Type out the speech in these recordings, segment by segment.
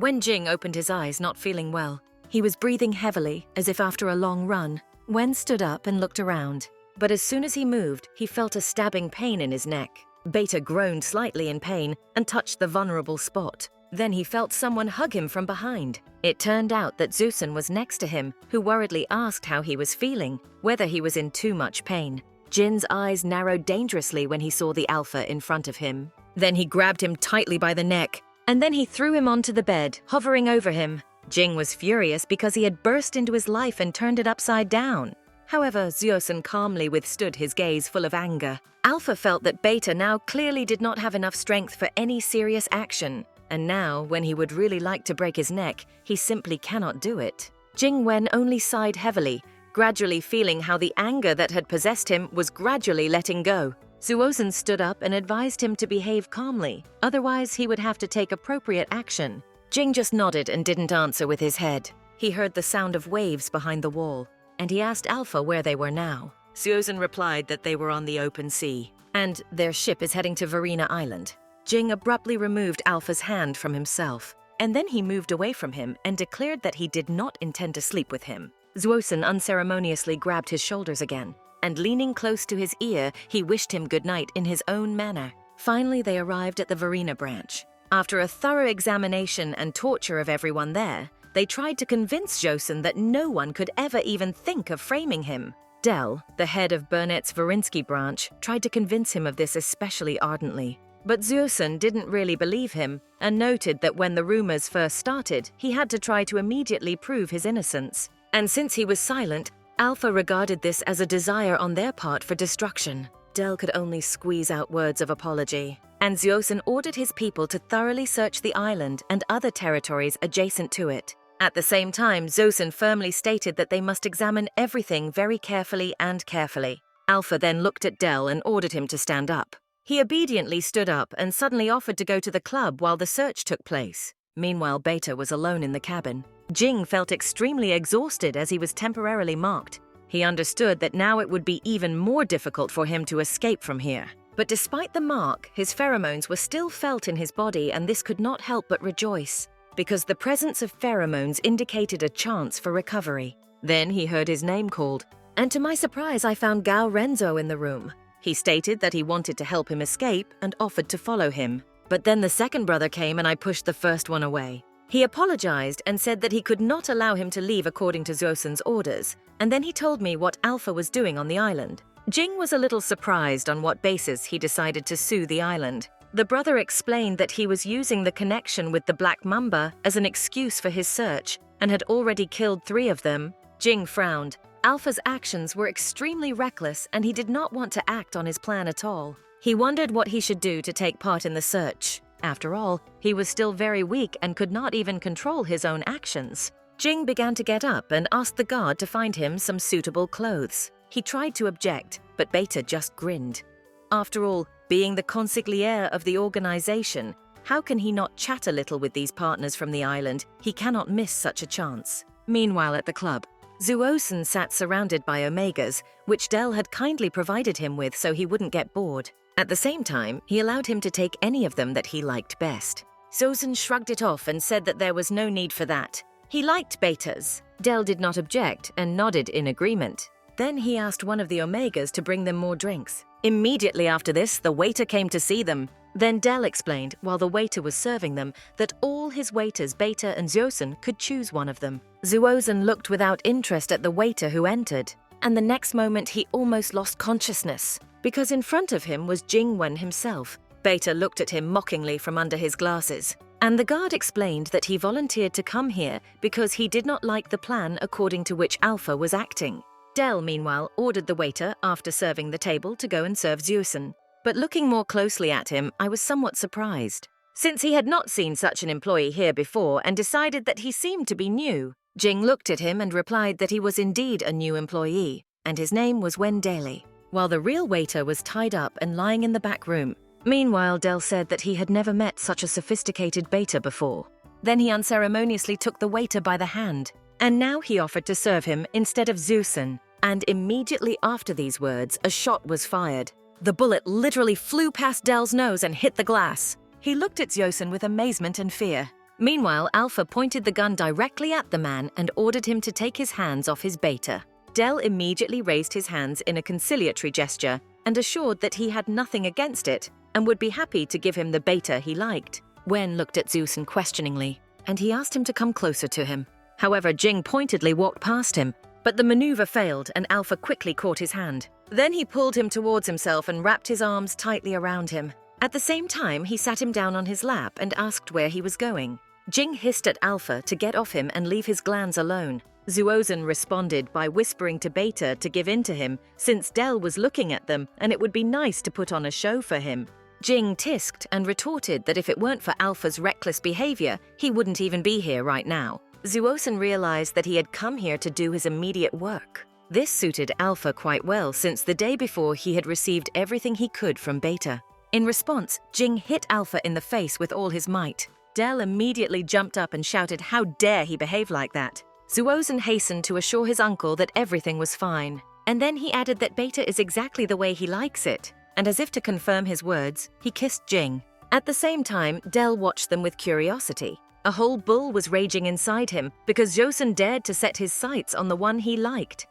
When Jing opened his eyes, not feeling well, he was breathing heavily, as if after a long run. Wen stood up and looked around, but as soon as he moved, he felt a stabbing pain in his neck. Beta groaned slightly in pain and touched the vulnerable spot. Then he felt someone hug him from behind. It turned out that Zusen was next to him, who worriedly asked how he was feeling, whether he was in too much pain. Jin's eyes narrowed dangerously when he saw the alpha in front of him. Then he grabbed him tightly by the neck, and then he threw him onto the bed, hovering over him. Jing was furious because he had burst into his life and turned it upside down. However, Zusen calmly withstood his gaze full of anger. Alpha felt that Beta now clearly did not have enough strength for any serious action. And now, when he would really like to break his neck, he simply cannot do it. Jing Wen only sighed heavily, gradually feeling how the anger that had possessed him was gradually letting go. Zuozen stood up and advised him to behave calmly, otherwise he would have to take appropriate action. Jing just nodded and didn't answer with his head. He heard the sound of waves behind the wall, and he asked Alpha where they were now. Zuozen replied that they were on the open sea, and their ship is heading to Vina Island. Jing abruptly removed Alpha's hand from himself, and then he moved away from him and declared that he did not intend to sleep with him. Zuozen unceremoniously grabbed his shoulders again, and leaning close to his ear, he wished him good night in his own manner. Finally, they arrived at the Vina branch. After a thorough examination and torture of everyone there, they tried to convince Josen that no one could ever even think of framing him. Dell, the head of Burnett's Verinsky branch, tried to convince him of this especially ardently. But Zuozen didn't really believe him and noted that when the rumors first started, he had to try to immediately prove his innocence. And since he was silent, Alpha regarded this as a desire on their part for destruction. Dell could only squeeze out words of apology, and Zuozen ordered his people to thoroughly search the island and other territories adjacent to it. At the same time, Zuozen firmly stated that they must examine everything very carefully and carefully. Alpha then looked at Dell and ordered him to stand up. He obediently stood up and suddenly offered to go to the club while the search took place. Meanwhile, Beta was alone in the cabin. Jing felt extremely exhausted as he was temporarily marked. He understood that now it would be even more difficult for him to escape from here. But despite the mark, his pheromones were still felt in his body, and this could not help but rejoice, because the presence of pheromones indicated a chance for recovery. Then he heard his name called, and to my surprise I found Gao Renzo in the room. He stated that he wanted to help him escape and offered to follow him. But then the second brother came and I pushed the first one away. He apologized and said that he could not allow him to leave according to Zuozen's orders, and then he told me what Alpha was doing on the island. Jing was a little surprised on what basis he decided to sue the island. The brother explained that he was using the connection with the Black Mamba as an excuse for his search and had already killed 3 of them. Jing frowned. Alpha's actions were extremely reckless and he did not want to act on his plan at all. He wondered what he should do to take part in the search. After all, he was still very weak and could not even control his own actions. Jing began to get up and asked the guard to find him some suitable clothes. He tried to object, but Beta just grinned. After all, being the consigliere of the organization, how can he not chat a little with these partners from the island? He cannot miss such a chance. Meanwhile at the club, Zuozen sat surrounded by Omegas, which Dell had kindly provided him with so he wouldn't get bored. At the same time, he allowed him to take any of them that he liked best. Zuozen shrugged it off and said that there was no need for that. He liked betas. Dell did not object and nodded in agreement. Then he asked one of the Omegas to bring them more drinks. Immediately after this, the waiter came to see them. Then Dell explained, while the waiter was serving them, that all his waiters, Beta and Zuozen, could choose one of them. Zuozen looked without interest at the waiter who entered, and the next moment he almost lost consciousness, because in front of him was Jing Wen himself. Beta looked at him mockingly from under his glasses, and the guard explained that he volunteered to come here because he did not like the plan according to which Alpha was acting. Dell, meanwhile, ordered the waiter, after serving the table, to go and serve Zuozen. But looking more closely at him, I was somewhat surprised, since he had not seen such an employee here before and decided that he seemed to be new. Jing looked at him and replied that he was indeed a new employee, and his name was Wen Daly, while the real waiter was tied up and lying in the back room. Meanwhile, Dell said that he had never met such a sophisticated beta before. Then he unceremoniously took the waiter by the hand, and now he offered to serve him instead of Zuozen. And immediately after these words, a shot was fired. The bullet literally flew past Dell's nose and hit the glass. He looked at Zuozen with amazement and fear. Meanwhile, Alpha pointed the gun directly at the man and ordered him to take his hands off his beta. Del immediately raised his hands in a conciliatory gesture and assured that he had nothing against it and would be happy to give him the beta he liked. Wen looked at Zeusen questioningly, and he asked him to come closer to him. However, Jing pointedly walked past him, but the maneuver failed and Alpha quickly caught his hand. Then he pulled him towards himself and wrapped his arms tightly around him. At the same time, he sat him down on his lap and asked where he was going. Jing hissed at Alpha to get off him and leave his glands alone. Zeusen responded by whispering to Beta to give in to him, since Del was looking at them and it would be nice to put on a show for him. Jing tisked and retorted that if it weren't for Alpha's reckless behavior, he wouldn't even be here right now. Zeusen realized that he had come here to do his immediate work. This suited Alpha quite well, since the day before he had received everything he could from Beta. In response, Jing hit Alpha in the face with all his might. Del immediately jumped up and shouted how dare he behave like that. Zeusen hastened to assure his uncle that everything was fine. And then he added that Beta is exactly the way he likes it. And as if to confirm his words, he kissed Jing. At the same time, Del watched them with curiosity. A whole bull was raging inside him because Zeusen dared to set his sights on the one he liked.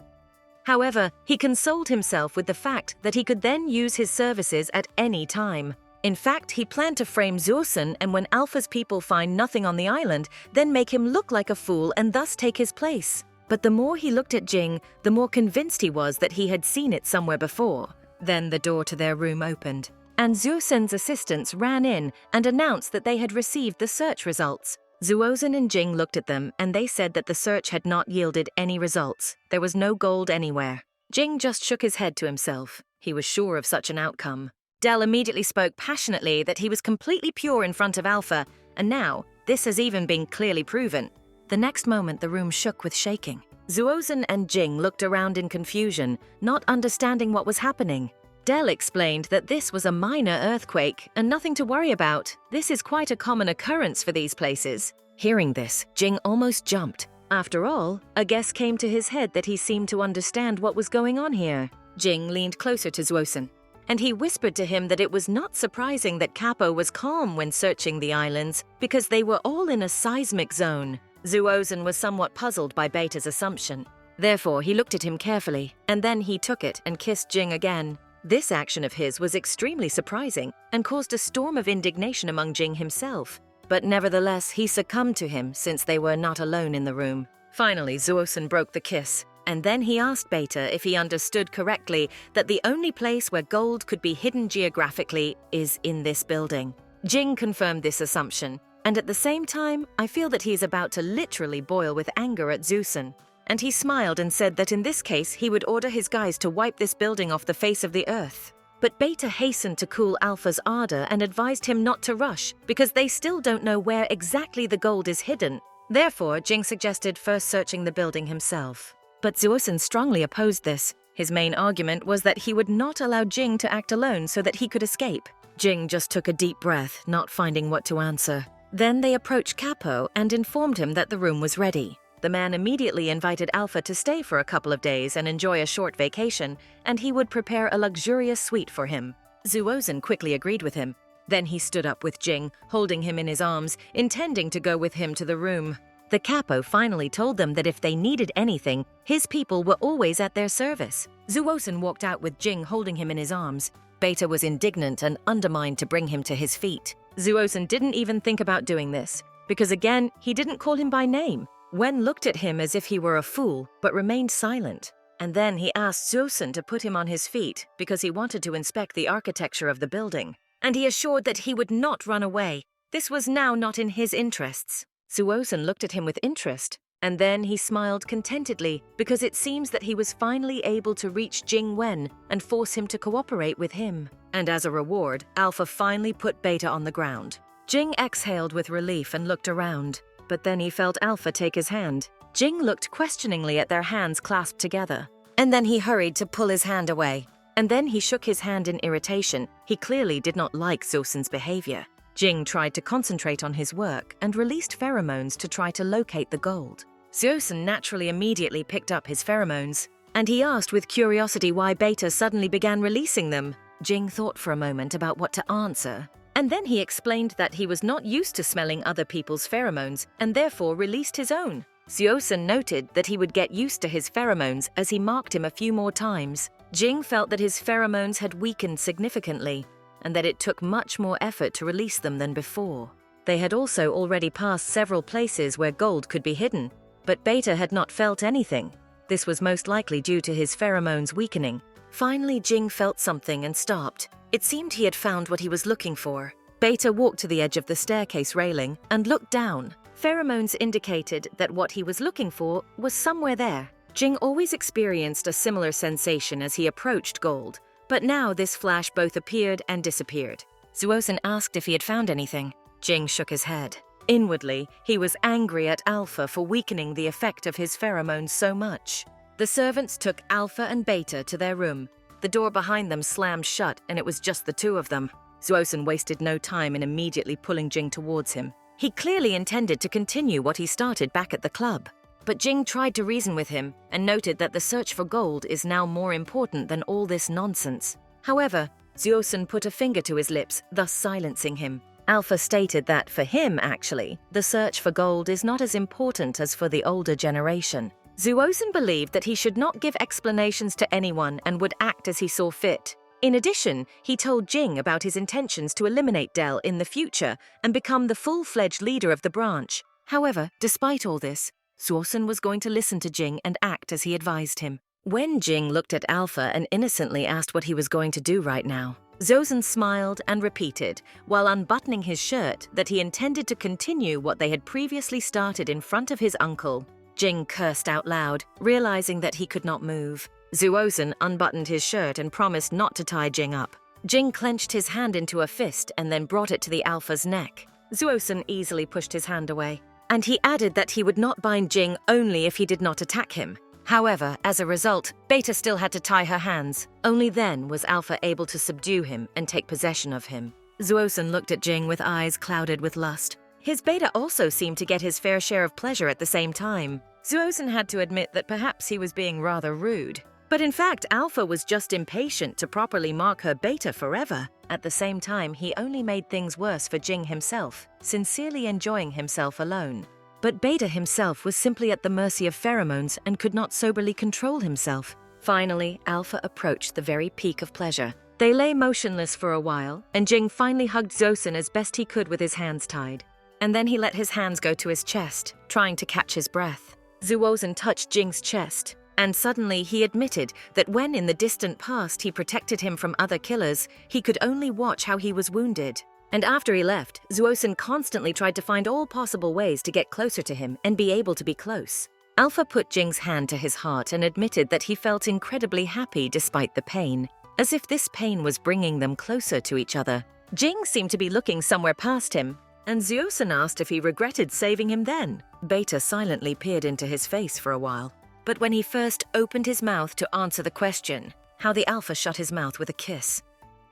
However, he consoled himself with the fact that he could then use his services at any time. In fact, he planned to frame Zeusen, and when Alpha's people find nothing on the island, then make him look like a fool and thus take his place. But the more he looked at Jing, the more convinced he was that he had seen it somewhere before. Then the door to their room opened, and Zeusen's assistants ran in and announced that they had received the search results. Zeusen and Jing looked at them, and they said that the search had not yielded any results. There was no gold anywhere. Jing just shook his head to himself. He was sure of such an outcome. Del immediately spoke passionately that he was completely pure in front of Alpha, and now this has even been clearly proven. The next moment, the room shook with shaking. Zeusen and Jing looked around in confusion, not understanding what was happening. Del explained that this was a minor earthquake and nothing to worry about. This is quite a common occurrence for these places. Hearing this, Jing almost jumped. After all, a guess came to his head that he seemed to understand what was going on here. Jing leaned closer to Zeusen, and he whispered to him that it was not surprising that Capo was calm when searching the islands because they were all in a seismic zone. Zeusen was somewhat puzzled by Beta's assumption. Therefore, he looked at him carefully, and then he took it and kissed Jing again. This action of his was extremely surprising and caused a storm of indignation among Jing himself. But nevertheless, he succumbed to him since they were not alone in the room. Finally, Zeusen broke the kiss, and then he asked Beta if he understood correctly that the only place where gold could be hidden geographically is in this building. Jing confirmed this assumption, and at the same time, I feel that he is about to literally boil with anger at Zeusen. And he smiled and said that in this case he would order his guys to wipe this building off the face of the earth. But Beta hastened to cool Alpha's ardor and advised him not to rush because they still don't know where exactly the gold is hidden. Therefore, Jing suggested first searching the building himself. But Zeusen strongly opposed this. His main argument was that he would not allow Jing to act alone so that he could escape. Jing just took a deep breath, not finding what to answer. Then they approached Capo and informed him that the room was ready. The man immediately invited Alpha to stay for a couple of days and enjoy a short vacation, and he would prepare a luxurious suite for him. Zeusen quickly agreed with him. Then he stood up with Jing, holding him in his arms, intending to go with him to the room. The Capo finally told them that if they needed anything, his people were always at their service. Zeusen walked out with Jing holding him in his arms. Beta was indignant and undermined to bring him to his feet. Zeusen didn't even think about doing this, because again, he didn't call him by name. Wen looked at him as if he were a fool, but remained silent. And then he asked Zeusen to put him on his feet because he wanted to inspect the architecture of the building. And he assured that he would not run away. This was now not in his interests. Zeusen looked at him with interest, and then he smiled contentedly because it seems that he was finally able to reach Jing Wen and force him to cooperate with him. And as a reward, Alpha finally put Beta on the ground. Jing exhaled with relief and looked around. But then he felt Alpha take his hand. Jing looked questioningly at their hands clasped together. And then he hurried to pull his hand away. And then he shook his hand in irritation. He clearly did not like Zeusen's behavior. Jing tried to concentrate on his work and released pheromones to try to locate the gold. Zeusen naturally immediately picked up his pheromones. And he asked with curiosity why Beta suddenly began releasing them. Jing thought for a moment about what to answer. And then he explained that he was not used to smelling other people's pheromones and therefore released his own. Zuosun noted that he would get used to his pheromones as he marked him a few more times. Jing felt that his pheromones had weakened significantly and that it took much more effort to release them than before. They had also already passed several places where gold could be hidden, but Beta had not felt anything. This was most likely due to his pheromones weakening. Finally, Jing felt something and stopped. It seemed he had found what he was looking for. Beta walked to the edge of the staircase railing and looked down. Pheromones indicated that what he was looking for was somewhere there. Jing always experienced a similar sensation as he approached gold, but now this flash both appeared and disappeared. Zuosun asked if he had found anything. Jing shook his head. Inwardly, he was angry at Alpha for weakening the effect of his pheromones so much. The servants took Alpha and Beta to their room. The door behind them slammed shut and it was just the two of them. Zuosun wasted no time in immediately pulling Jing towards him. He clearly intended to continue what he started back at the club. But Jing tried to reason with him and noted that the search for gold is now more important than all this nonsense. However, Zuosun put a finger to his lips, thus silencing him. Alpha stated that for him, actually, the search for gold is not as important as for the older generation. Zuosun believed that he should not give explanations to anyone and would act as he saw fit. In addition, he told Jing about his intentions to eliminate Del in the future and become the full-fledged leader of the branch. However, despite all this, Zuosun was going to listen to Jing and act as he advised him. When Jing looked at Alpha and innocently asked what he was going to do right now, Zuosun smiled and repeated, while unbuttoning his shirt, that he intended to continue what they had previously started in front of his uncle. Jing cursed out loud, realizing that he could not move. Zuosun unbuttoned his shirt and promised not to tie Jing up. Jing clenched his hand into a fist and then brought it to the Alpha's neck. Zuosun easily pushed his hand away, and he added that he would not bind Jing only if he did not attack him. However, as a result, Beta still had to tie her hands. Only then was Alpha able to subdue him and take possession of him. Zuosun looked at Jing with eyes clouded with lust. His Beta also seemed to get his fair share of pleasure at the same time. Zuosun had to admit that perhaps he was being rather rude. But in fact, Alpha was just impatient to properly mark her Beta forever. At the same time, he only made things worse for Jing himself, sincerely enjoying himself alone. But Beta himself was simply at the mercy of pheromones and could not soberly control himself. Finally, Alpha approached the very peak of pleasure. They lay motionless for a while, and Jing finally hugged Zuosun as best he could with his hands tied. And then he let his hands go to his chest, trying to catch his breath. Zuosun touched Jing's chest, and suddenly he admitted that when in the distant past he protected him from other killers, he could only watch how he was wounded. And after he left, Zuosun constantly tried to find all possible ways to get closer to him and be able to be close. Alpha put Jing's hand to his heart and admitted that he felt incredibly happy despite the pain, as if this pain was bringing them closer to each other. Jing seemed to be looking somewhere past him, and Zuosun asked if he regretted saving him then. Beta silently peered into his face for a while. But when he first opened his mouth to answer the question, how the Alpha shut his mouth with a kiss.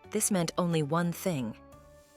This meant only one thing.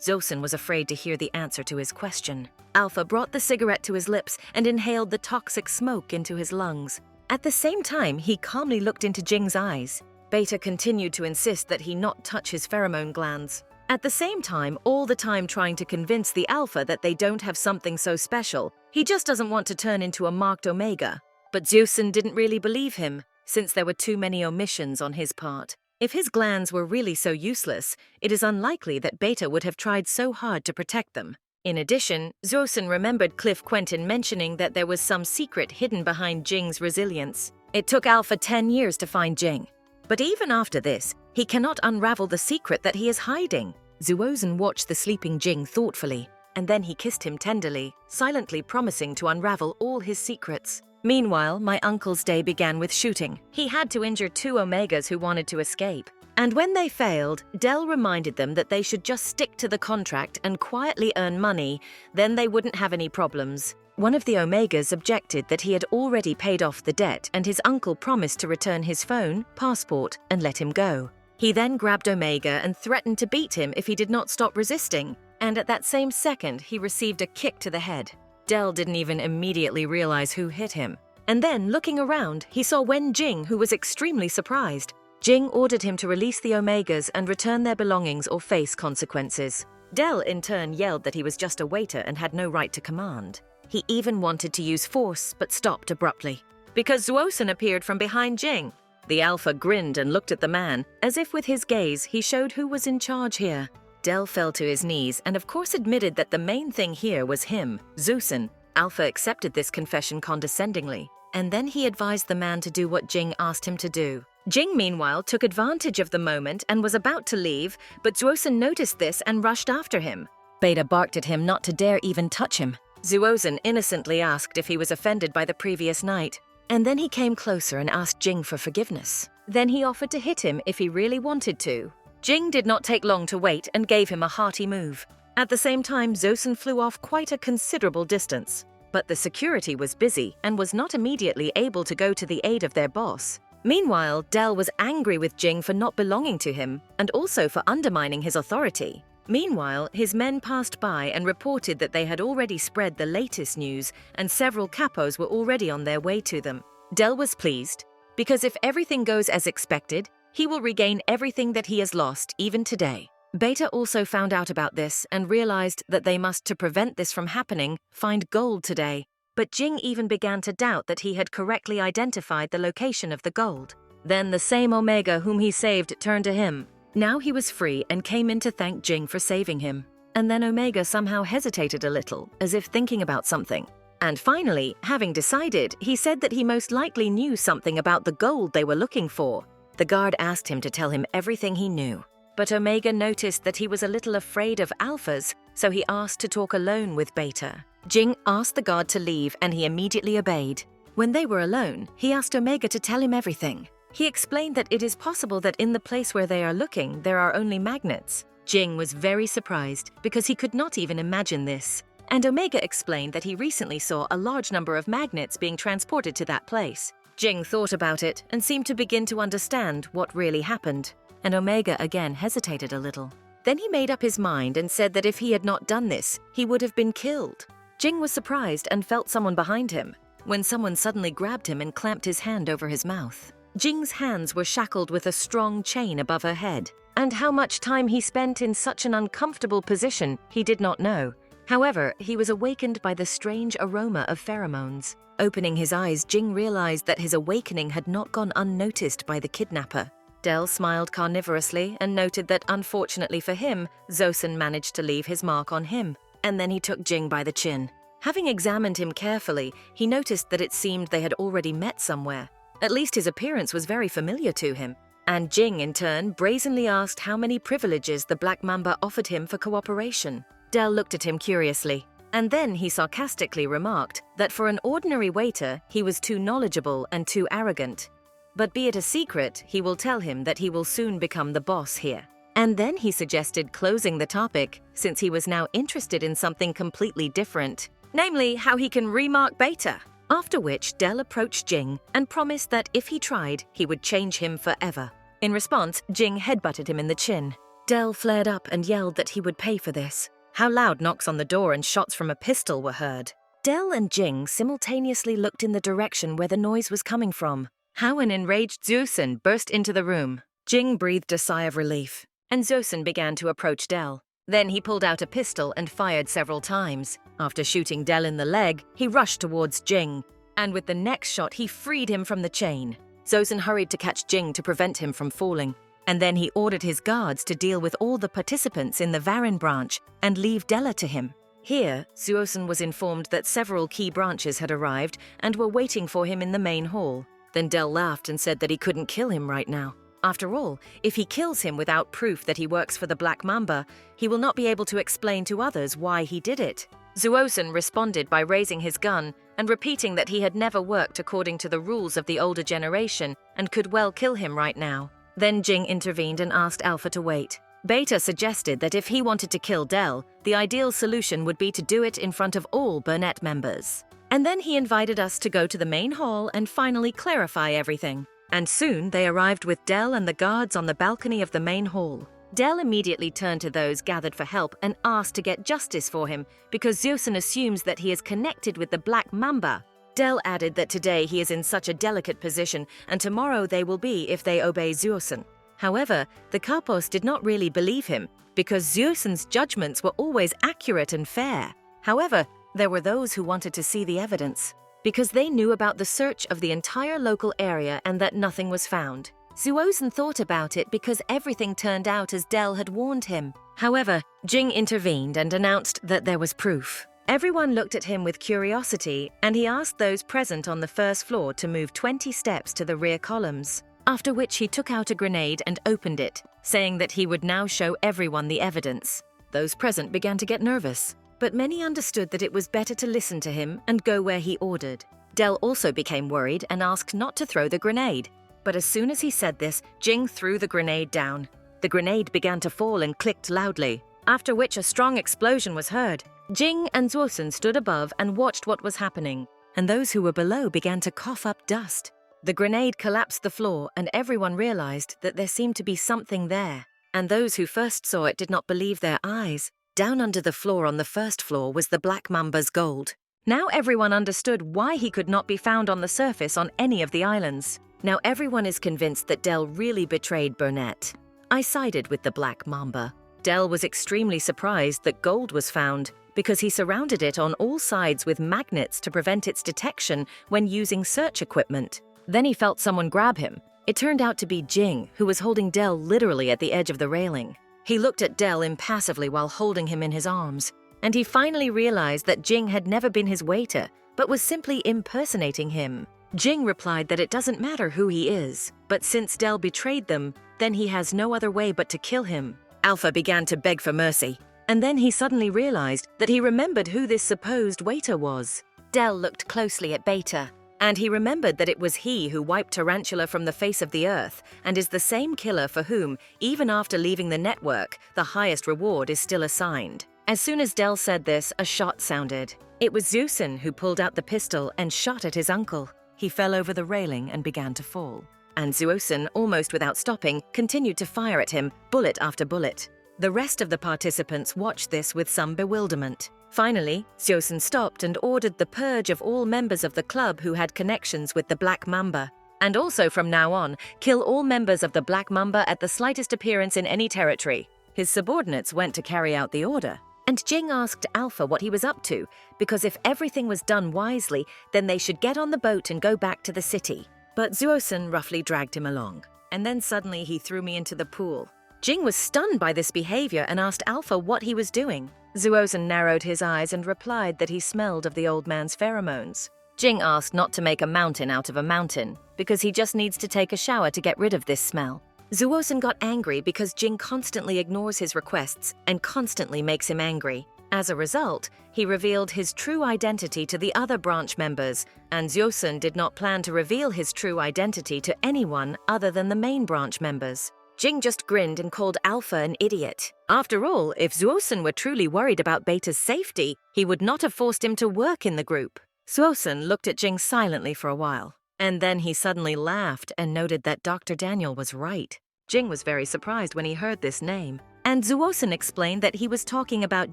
Zuosun was afraid to hear the answer to his question. Alpha brought the cigarette to his lips and inhaled the toxic smoke into his lungs. At the same time, he calmly looked into Jing's eyes. Beta continued to insist that he not touch his pheromone glands. At the same time, all the time trying to convince the Alpha that they don't have something so special. He just doesn't want to turn into a marked Omega. But Zuosun didn't really believe him, since there were too many omissions on his part. If his glands were really so useless, it is unlikely that Beta would have tried so hard to protect them. In addition, Zuosun remembered Cliff Quenton mentioning that there was some secret hidden behind Jing's resilience. It took Alpha 10 years to find Jing. But even after this, he cannot unravel the secret that he is hiding. Zuosun watched the sleeping Jing thoughtfully, and then he kissed him tenderly, silently promising to unravel all his secrets. Meanwhile, my uncle's day began with shooting. He had to injure 2 Omegas who wanted to escape. And when they failed, Del reminded them that they should just stick to the contract and quietly earn money, then they wouldn't have any problems. One of the Omegas objected that he had already paid off the debt and his uncle promised to return his phone, passport, and let him go. He then grabbed Omega and threatened to beat him if he did not stop resisting, and at that same second he received a kick to the head. Del didn't even immediately realize who hit him. And then, looking around, he saw Wen Jing, who was extremely surprised. Jing ordered him to release the Omegas and return their belongings or face consequences. Del in turn yelled that he was just a waiter and had no right to command. He even wanted to use force but stopped abruptly, because Zuosin appeared from behind Jing. The Alpha grinned and looked at the man, as if with his gaze he showed who was in charge here. Del fell to his knees and of course admitted that the main thing here was him, Zuosin. Alpha accepted this confession condescendingly, and then he advised the man to do what Jing asked him to do. Jing, meanwhile, took advantage of the moment and was about to leave, but Zuosin noticed this and rushed after him. Beta barked at him not to dare even touch him. Zuosin innocently asked if he was offended by the previous night, and then he came closer and asked Jing for forgiveness. Then he offered to hit him if he really wanted to. Jing did not take long to wait and gave him a hearty move. At the same time, Zuosin flew off quite a considerable distance, but the security was busy and was not immediately able to go to the aid of their boss. Meanwhile, Del was angry with Jing for not belonging to him and also for undermining his authority. Meanwhile, his men passed by and reported that they had already spread the latest news and several capos were already on their way to them. Del was pleased, because if everything goes as expected, he will regain everything that he has lost even today. Beta also found out about this and realized that they must, to prevent this from happening, find gold today. But Jing even began to doubt that he had correctly identified the location of the gold. Then the same Omega whom he saved turned to him. Now he was free and came in to thank Jing for saving him. And then Omega somehow hesitated a little, as if thinking about something. And finally, having decided, he said that he most likely knew something about the gold they were looking for. The guard asked him to tell him everything he knew. But Omega noticed that he was a little afraid of alphas, so he asked to talk alone with Beta. Jing asked the guard to leave and he immediately obeyed. When they were alone, he asked Omega to tell him everything. He explained that it is possible that in the place where they are looking, there are only magnets. Jing was very surprised because he could not even imagine this. And Omega explained that he recently saw a large number of magnets being transported to that place. Jing thought about it and seemed to begin to understand what really happened. And Omega again hesitated a little. Then he made up his mind and said that if he had not done this, he would have been killed. Jing was surprised and felt someone behind him, when someone suddenly grabbed him and clamped his hand over his mouth. Jing's hands were shackled with a strong chain above her head, and how much time he spent in such an uncomfortable position he did not know. However, he was awakened by the strange aroma of pheromones. Opening his eyes, Jing realized that his awakening had not gone unnoticed by the kidnapper. Del smiled carnivorously and noted that unfortunately for him, Zuosin managed to leave his mark on him. And then he took Jing by the chin. Having examined him carefully, he noticed that it seemed they had already met somewhere. At least his appearance was very familiar to him. And Jing, in turn, brazenly asked how many privileges the Black Mamba offered him for cooperation. Del looked at him curiously, and then he sarcastically remarked that for an ordinary waiter, he was too knowledgeable and too arrogant. But be it a secret, he will tell him that he will soon become the boss here. And then he suggested closing the topic, since he was now interested in something completely different, namely how he can remark Beta. After which, Del approached Jing and promised that if he tried, he would change him forever. In response, Jing headbutted him in the chin. Del flared up and yelled that he would pay for this. How loud knocks on the door and shots from a pistol were heard. Del and Jing simultaneously looked in the direction where the noise was coming from. How an enraged Zuosin burst into the room. Jing breathed a sigh of relief, and Zuosin began to approach Del. Then he pulled out a pistol and fired several times. After shooting Del in the leg, he rushed towards Jing, and with the next shot he freed him from the chain. Zuosin hurried to catch Jing to prevent him from falling, and then he ordered his guards to deal with all the participants in the Varin branch and leave Della to him. Here, Zuosin was informed that several key branches had arrived and were waiting for him in the main hall. Then Del laughed and said that he couldn't kill him right now. After all, if he kills him without proof that he works for the Black Mamba, he will not be able to explain to others why he did it. Zuosin responded by raising his gun and repeating that he had never worked according to the rules of the older generation and could well kill him right now. Then Jing intervened and asked Alpha to wait. Beta suggested that if he wanted to kill Del, the ideal solution would be to do it in front of all Burnett members. And then he invited us to go to the main hall and finally clarify everything. And soon they arrived with Del and the guards on the balcony of the main hall. Del immediately turned to those gathered for help and asked to get justice for him because Zuosin assumes that he is connected with the Black Mamba. Del added that today he is in such a delicate position and tomorrow they will be if they obey Zuosin. However, the Capos did not really believe him because Zeusen's judgments were always accurate and fair. However, there were those who wanted to see the evidence because they knew about the search of the entire local area and that nothing was found. Zeusen thought about it because everything turned out as Dell had warned him. However, Jing intervened and announced that there was proof. Everyone looked at him with curiosity, and he asked those present on the first floor to move 20 steps to the rear columns, after which he took out a grenade and opened it, saying that he would now show everyone the evidence. Those present began to get nervous, but many understood that it was better to listen to him and go where he ordered. Dell also became worried and asked not to throw the grenade. But as soon as he said this, Jing threw the grenade down. The grenade began to fall and clicked loudly, after which a strong explosion was heard. Jing and Zeusen stood above and watched what was happening, and those who were below began to cough up dust. The grenade collapsed the floor, and everyone realized that there seemed to be something there. And those who first saw it did not believe their eyes. Down under the floor on the first floor was the Black Mamba's gold. Now everyone understood why he could not be found on the surface on any of the islands. Now everyone is convinced that Dell really betrayed Burnett. I sided with the Black Mamba. Dell was extremely surprised that gold was found because he surrounded it on all sides with magnets to prevent its detection when using search equipment. Then he felt someone grab him. It turned out to be Jing, who was holding Dell literally at the edge of the railing. He looked at Dell impassively while holding him in his arms, and he finally realized that Jing had never been his waiter, but was simply impersonating him. Jing replied that it doesn't matter who he is, but since Dell betrayed them, then he has no other way but to kill him. Alpha began to beg for mercy, and then he suddenly realized that he remembered who this supposed waiter was. Dell looked closely at Beta, and he remembered that it was he who wiped Tarantula from the face of the earth and is the same killer for whom, even after leaving the network, the highest reward is still assigned. As soon as Dell said this, a shot sounded. It was Zeusen who pulled out the pistol and shot at his uncle. He fell over the railing and began to fall. And Zeusen, almost without stopping, continued to fire at him, bullet after bullet. The rest of the participants watched this with some bewilderment. Finally, Zeusen stopped and ordered the purge of all members of the club who had connections with the Black Mamba. And also from now on, kill all members of the Black Mamba at the slightest appearance in any territory. His subordinates went to carry out the order. And Jing asked Alpha what he was up to, because if everything was done wisely, then they should get on the boat and go back to the city. But Zeusen roughly dragged him along, and then suddenly he threw me into the pool. Jing was stunned by this behavior and asked Alpha what he was doing. Zeusen narrowed his eyes and replied that he smelled of the old man's pheromones. Jing asked not to make a mountain out of a mountain, because he just needs to take a shower to get rid of this smell. Zeusen got angry because Jing constantly ignores his requests and constantly makes him angry. As a result, he revealed his true identity to the other branch members, and Zeusen did not plan to reveal his true identity to anyone other than the main branch members. Jing just grinned and called Alpha an idiot. After all, if Zeusen were truly worried about Beta's safety, he would not have forced him to work in the group. Zeusen looked at Jing silently for a while, and then he suddenly laughed and noted that Dr. Daniel was right. Jing was very surprised when he heard this name, and Zeusen explained that he was talking about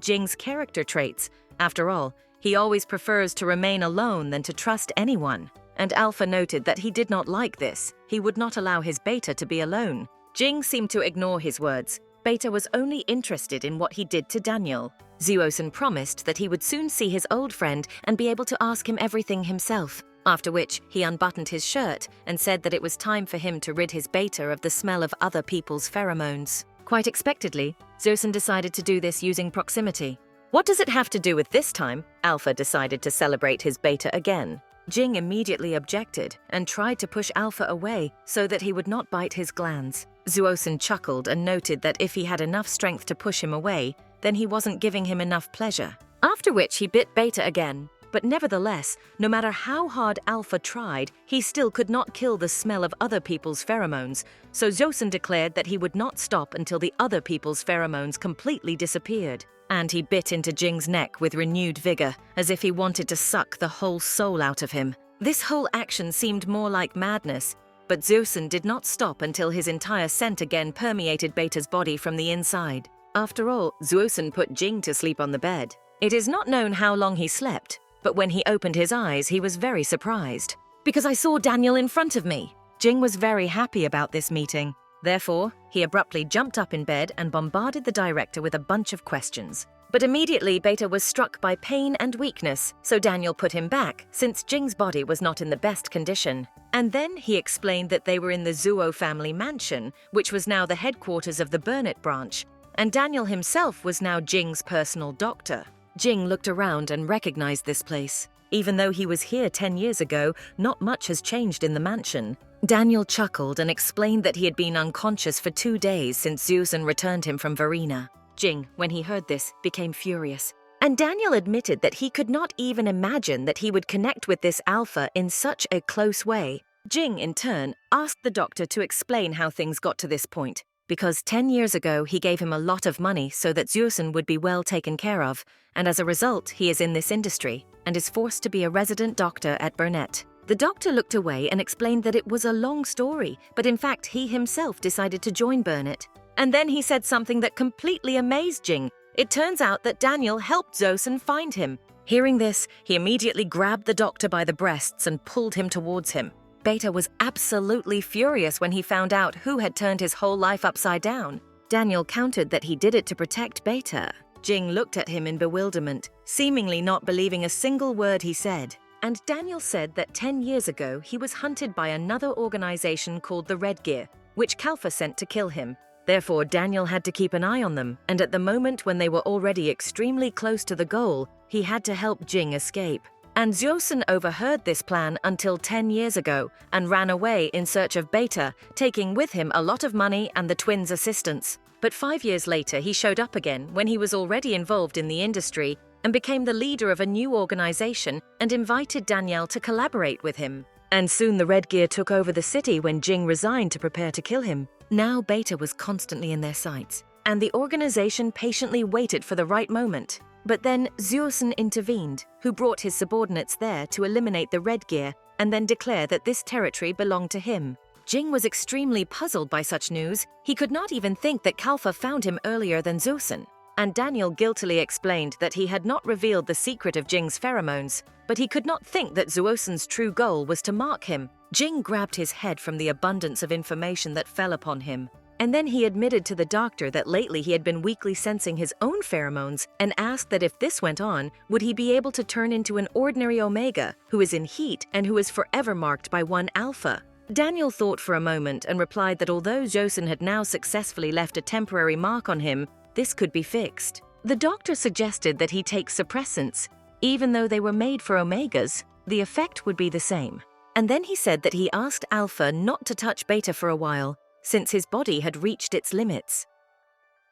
Jing's character traits. After all, he always prefers to remain alone than to trust anyone. And Alpha noted that he did not like this. He would not allow his Beta to be alone. Jing seemed to ignore his words. Beta was only interested in what he did to Daniel. Zeusen promised that he would soon see his old friend and be able to ask him everything himself. After which, he unbuttoned his shirt and said that it was time for him to rid his Beta of the smell of other people's pheromones. Quite expectedly, Zeusen decided to do this using proximity. What does it have to do with this time? Alpha decided to celebrate his Beta again. Jing immediately objected and tried to push Alpha away so that he would not bite his glands. Zeusen chuckled and noted that if he had enough strength to push him away, then he wasn't giving him enough pleasure. After which he bit Beta again. But nevertheless, no matter how hard Alpha tried, he still could not kill the smell of other people's pheromones, so Zeusen declared that he would not stop until the other people's pheromones completely disappeared. And he bit into Jing's neck with renewed vigor, as if he wanted to suck the whole soul out of him. This whole action seemed more like madness, but Zeusen did not stop until his entire scent again permeated Beta's body from the inside. After all, Zeusen put Jing to sleep on the bed. It is not known how long he slept, but when he opened his eyes, he was very surprised. Because I saw Daniel in front of me. Jing was very happy about this meeting. Therefore, he abruptly jumped up in bed and bombarded the director with a bunch of questions. But immediately, Beta was struck by pain and weakness, so Daniel put him back, since Jing's body was not in the best condition. And then he explained that they were in the Zuo family mansion, which was now the headquarters of the Burnett branch, and Daniel himself was now Jing's personal doctor. Jing looked around and recognized this place. Even though he was here 10 years ago, not much has changed in the mansion. Daniel chuckled and explained that he had been unconscious for 2 days since Zusen returned him from Vina. Jing, when he heard this, became furious. And Daniel admitted that he could not even imagine that he would connect with this alpha in such a close way. Jing, in turn, asked the doctor to explain how things got to this point, because 10 years ago he gave him a lot of money so that Zusen would be well taken care of, and as a result he is in this industry, and is forced to be a resident doctor at Burnett. The doctor looked away and explained that it was a long story, but in fact he himself decided to join Burnett. And then he said something that completely amazed Jing. It turns out that Daniel helped Zosen find him. Hearing this, he immediately grabbed the doctor by the breasts and pulled him towards him. Beta was absolutely furious when he found out who had turned his whole life upside down. Daniel countered that he did it to protect Beta. Jing looked at him in bewilderment, seemingly not believing a single word he said. And Daniel said that 10 years ago he was hunted by another organization called the Red Gear, which Kalfa sent to kill him. Therefore, Daniel had to keep an eye on them, and at the moment when they were already extremely close to the goal, he had to help Jing escape. And Zosen overheard this plan until 10 years ago and ran away in search of Beta, taking with him a lot of money and the twins' assistance. But 5 years later, he showed up again when he was already involved in the industry and became the leader of a new organization and invited Daniel to collaborate with him. And soon the Red Gear took over the city when Jing resigned to prepare to kill him. Now Beta was constantly in their sights, and the organization patiently waited for the right moment. But then Zusen intervened, who brought his subordinates there to eliminate the Red Gear and then declare that this territory belonged to him. Jing was extremely puzzled by such news. He could not even think that Kalfa found him earlier than Zusen. And Daniel guiltily explained that he had not revealed the secret of Jing's pheromones, but he could not think that Zuosen's true goal was to mark him. Jing grabbed his head from the abundance of information that fell upon him. And then he admitted to the doctor that lately he had been weakly sensing his own pheromones and asked that if this went on, would he be able to turn into an ordinary Omega who is in heat and who is forever marked by one Alpha. Daniel thought for a moment and replied that although Zosen had now successfully left a temporary mark on him, this could be fixed. The doctor suggested that he take suppressants. Even though they were made for Omegas, the effect would be the same. And then he said that he asked Alpha not to touch Beta for a while, since his body had reached its limits.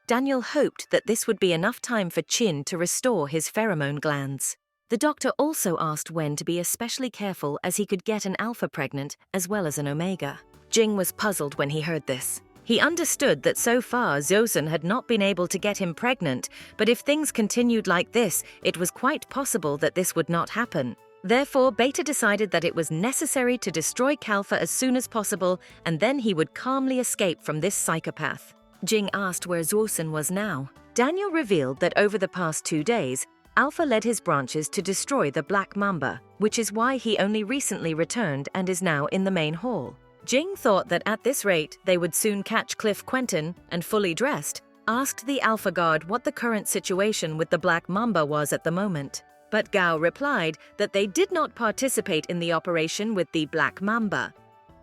Daniel hoped that this would be enough time for Chin to restore his pheromone glands. The doctor also asked Wen to be especially careful as he could get an Alpha pregnant as well as an Omega. Jing was puzzled when he heard this. He understood that so far Zosen had not been able to get him pregnant, but if things continued like this, it was quite possible that this would not happen. Therefore, Beta decided that it was necessary to destroy Kalfa as soon as possible, and then he would calmly escape from this psychopath. Jing asked where Zosen was now. Daniel revealed that over the past 2 days, Alpha led his branches to destroy the Black Mamba, which is why he only recently returned and is now in the main hall. Jing thought that at this rate, they would soon catch Cliff Quenton, and fully dressed, asked the Alpha Guard what the current situation with the Black Mamba was at the moment. But Gao replied that they did not participate in the operation with the Black Mamba.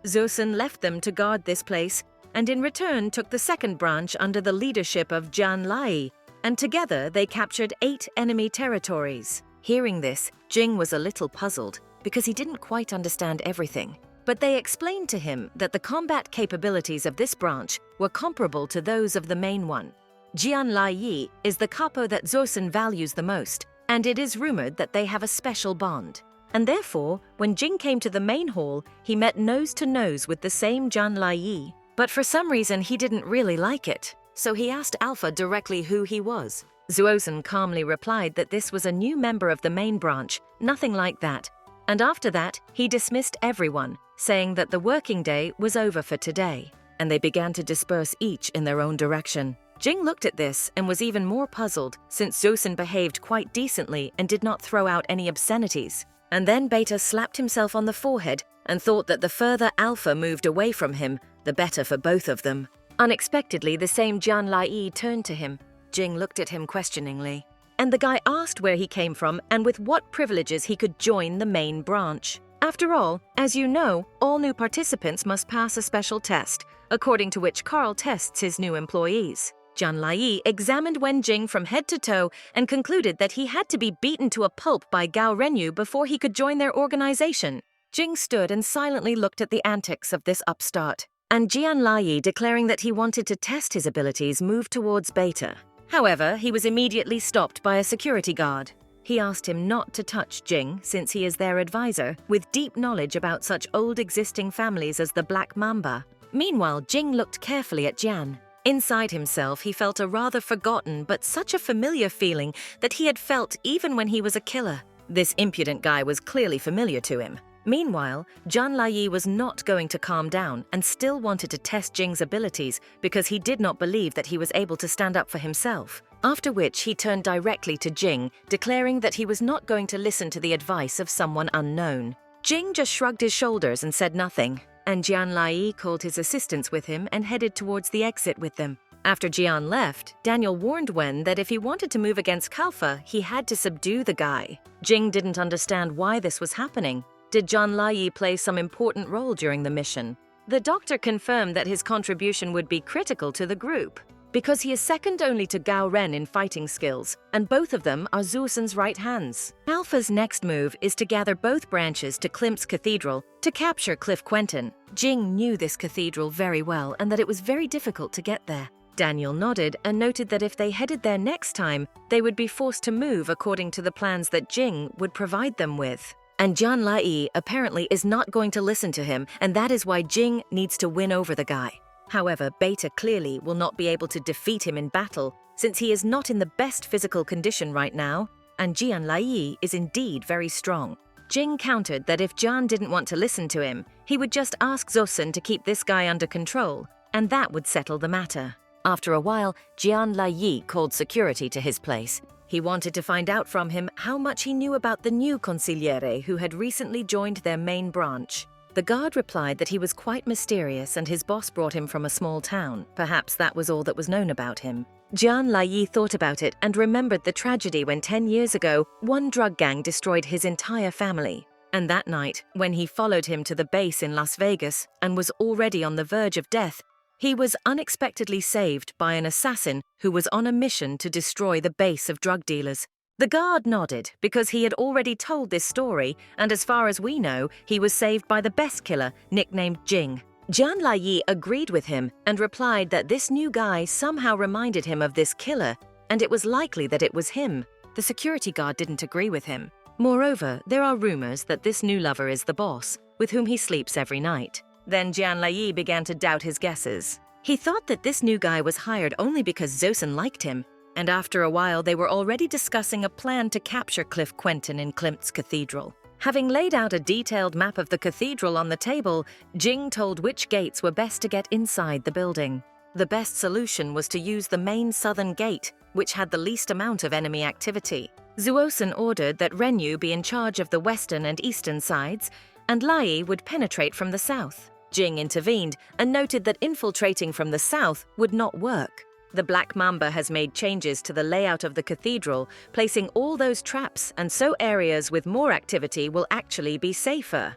Zosen left them to guard this place, and in return took the second branch under the leadership of Jing and Lai, and together they captured 8 enemy territories. Hearing this, Jing was a little puzzled, because he didn't quite understand everything. But they explained to him that the combat capabilities of this branch were comparable to those of the main one. Jing and Lai is the capo that Zosen values the most, and it is rumored that they have a special bond. And therefore, when Jing came to the main hall, he met nose to nose with the same Jing and Lai. But for some reason, he didn't really like it, so he asked Alpha directly who he was. Zosen calmly replied that this was a new member of the main branch, nothing like that. And after that, he dismissed everyone, saying that the working day was over for today, and they began to disperse each in their own direction. Jing looked at this and was even more puzzled, since Zosen behaved quite decently and did not throw out any obscenities. And then Beta slapped himself on the forehead and thought that the further Alpha moved away from him, the better for both of them. Unexpectedly, the same Jing and Lai turned to him. Jing looked at him questioningly, and the guy asked where he came from and with what privileges he could join the main branch. After all, as you know, all new participants must pass a special test, according to which Carl tests his new employees. Jing and Lai examined Wen Jing from head to toe and concluded that he had to be beaten to a pulp by Gao Renyu before he could join their organization. Jing stood and silently looked at the antics of this upstart, and Jing and Lai, declaring that he wanted to test his abilities, moved towards Beta. However, he was immediately stopped by a security guard. He asked him not to touch Jing, since he is their advisor, with deep knowledge about such old existing families as the Black Mamba. Meanwhile, Jing looked carefully at Jian. Inside himself, he felt a rather forgotten but such a familiar feeling that he had felt even when he was a killer. This impudent guy was clearly familiar to him. Meanwhile, Jing and Lai was not going to calm down and still wanted to test Jing's abilities because he did not believe that he was able to stand up for himself. After which he turned directly to Jing, declaring that he was not going to listen to the advice of someone unknown. Jing just shrugged his shoulders and said nothing, and Jing and Lai called his assistants with him and headed towards the exit with them. After Jian left, Daniel warned Wen that if he wanted to move against Kalfa, he had to subdue the guy. Jing didn't understand why this was happening. Did Jing and Lai play some important role during the mission? The doctor confirmed that his contribution would be critical to the group, because he is second only to Gao Ren in fighting skills, and both of them are Zuosen's right hands. Alpha's next move is to gather both branches to Klimt's Cathedral to capture Cliff Quenton. Jing knew this cathedral very well and that it was very difficult to get there. Daniel nodded and noted that if they headed there next time, they would be forced to move according to the plans that Jing would provide them with. And Jing and Lai apparently is not going to listen to him, and that is why Jing needs to win over the guy. However, Beta clearly will not be able to defeat him in battle, since he is not in the best physical condition right now, and Jing and Lai is indeed very strong. Jing countered that if Jian didn't want to listen to him, he would just ask Zuosen to keep this guy under control, and that would settle the matter. After a while, Jing and Lai called security to his place. He wanted to find out from him how much he knew about the new consigliere who had recently joined their main branch. The guard replied that he was quite mysterious and his boss brought him from a small town. Perhaps that was all that was known about him. Jing and Lai thought about it and remembered the tragedy when 10 years ago, one drug gang destroyed his entire family. And that night, when he followed him to the base in Las Vegas and was already on the verge of death, he was unexpectedly saved by an assassin who was on a mission to destroy the base of drug dealers. The guard nodded because he had already told this story, and as far as we know, he was saved by the best killer, nicknamed Jing. Jing and Lai agreed with him and replied that this new guy somehow reminded him of this killer, and it was likely that it was him. The security guard didn't agree with him. Moreover, there are rumors that this new lover is the boss, with whom he sleeps every night. Then Jing and Lai began to doubt his guesses. He thought that this new guy was hired only because Zuosen liked him, and after a while they were already discussing a plan to capture Cliff Quenton in Klimt's Cathedral. Having laid out a detailed map of the cathedral on the table, Jing told which gates were best to get inside the building. The best solution was to use the main southern gate, which had the least amount of enemy activity. Zuosen ordered that Renyu be in charge of the western and eastern sides, and Lai would penetrate from the south. Jing intervened and noted that infiltrating from the south would not work. The Black Mamba has made changes to the layout of the cathedral, placing all those traps, and so areas with more activity will actually be safer.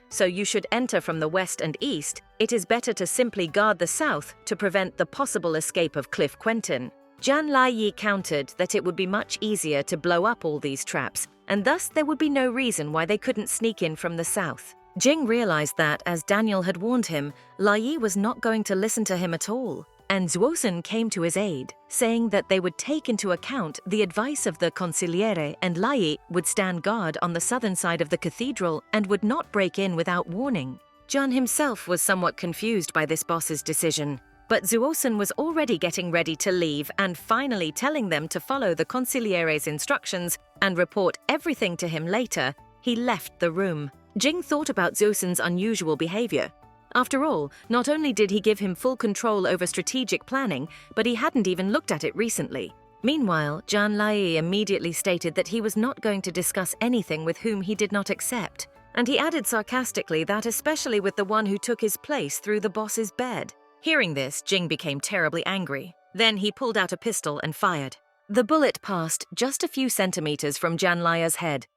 So you should enter from the west and east. It is better to simply guard the south to prevent the possible escape of Cliff Quenton. Jing and Lai countered that it would be much easier to blow up all these traps, and thus there would be no reason why they couldn't sneak in from the south. Jing realized that, as Daniel had warned him, Lai was not going to listen to him at all, and Zuosen came to his aid, saying that they would take into account the advice of the consigliere and Lai would stand guard on the southern side of the cathedral and would not break in without warning. Jian himself was somewhat confused by this boss's decision, but Zuosen was already getting ready to leave and finally telling them to follow the consigliere's instructions and report everything to him later. He left the room. Jing thought about Zuosen's unusual behavior. After all, not only did he give him full control over strategic planning, but he hadn't even looked at it recently. Meanwhile, Jing and Lai immediately stated that he was not going to discuss anything with whom he did not accept, And he added sarcastically that especially with the one who took his place through the boss's bed. Hearing this, Jing became terribly angry. Then he pulled out a pistol and fired. The bullet passed just a few centimeters from Jing and Lai's head.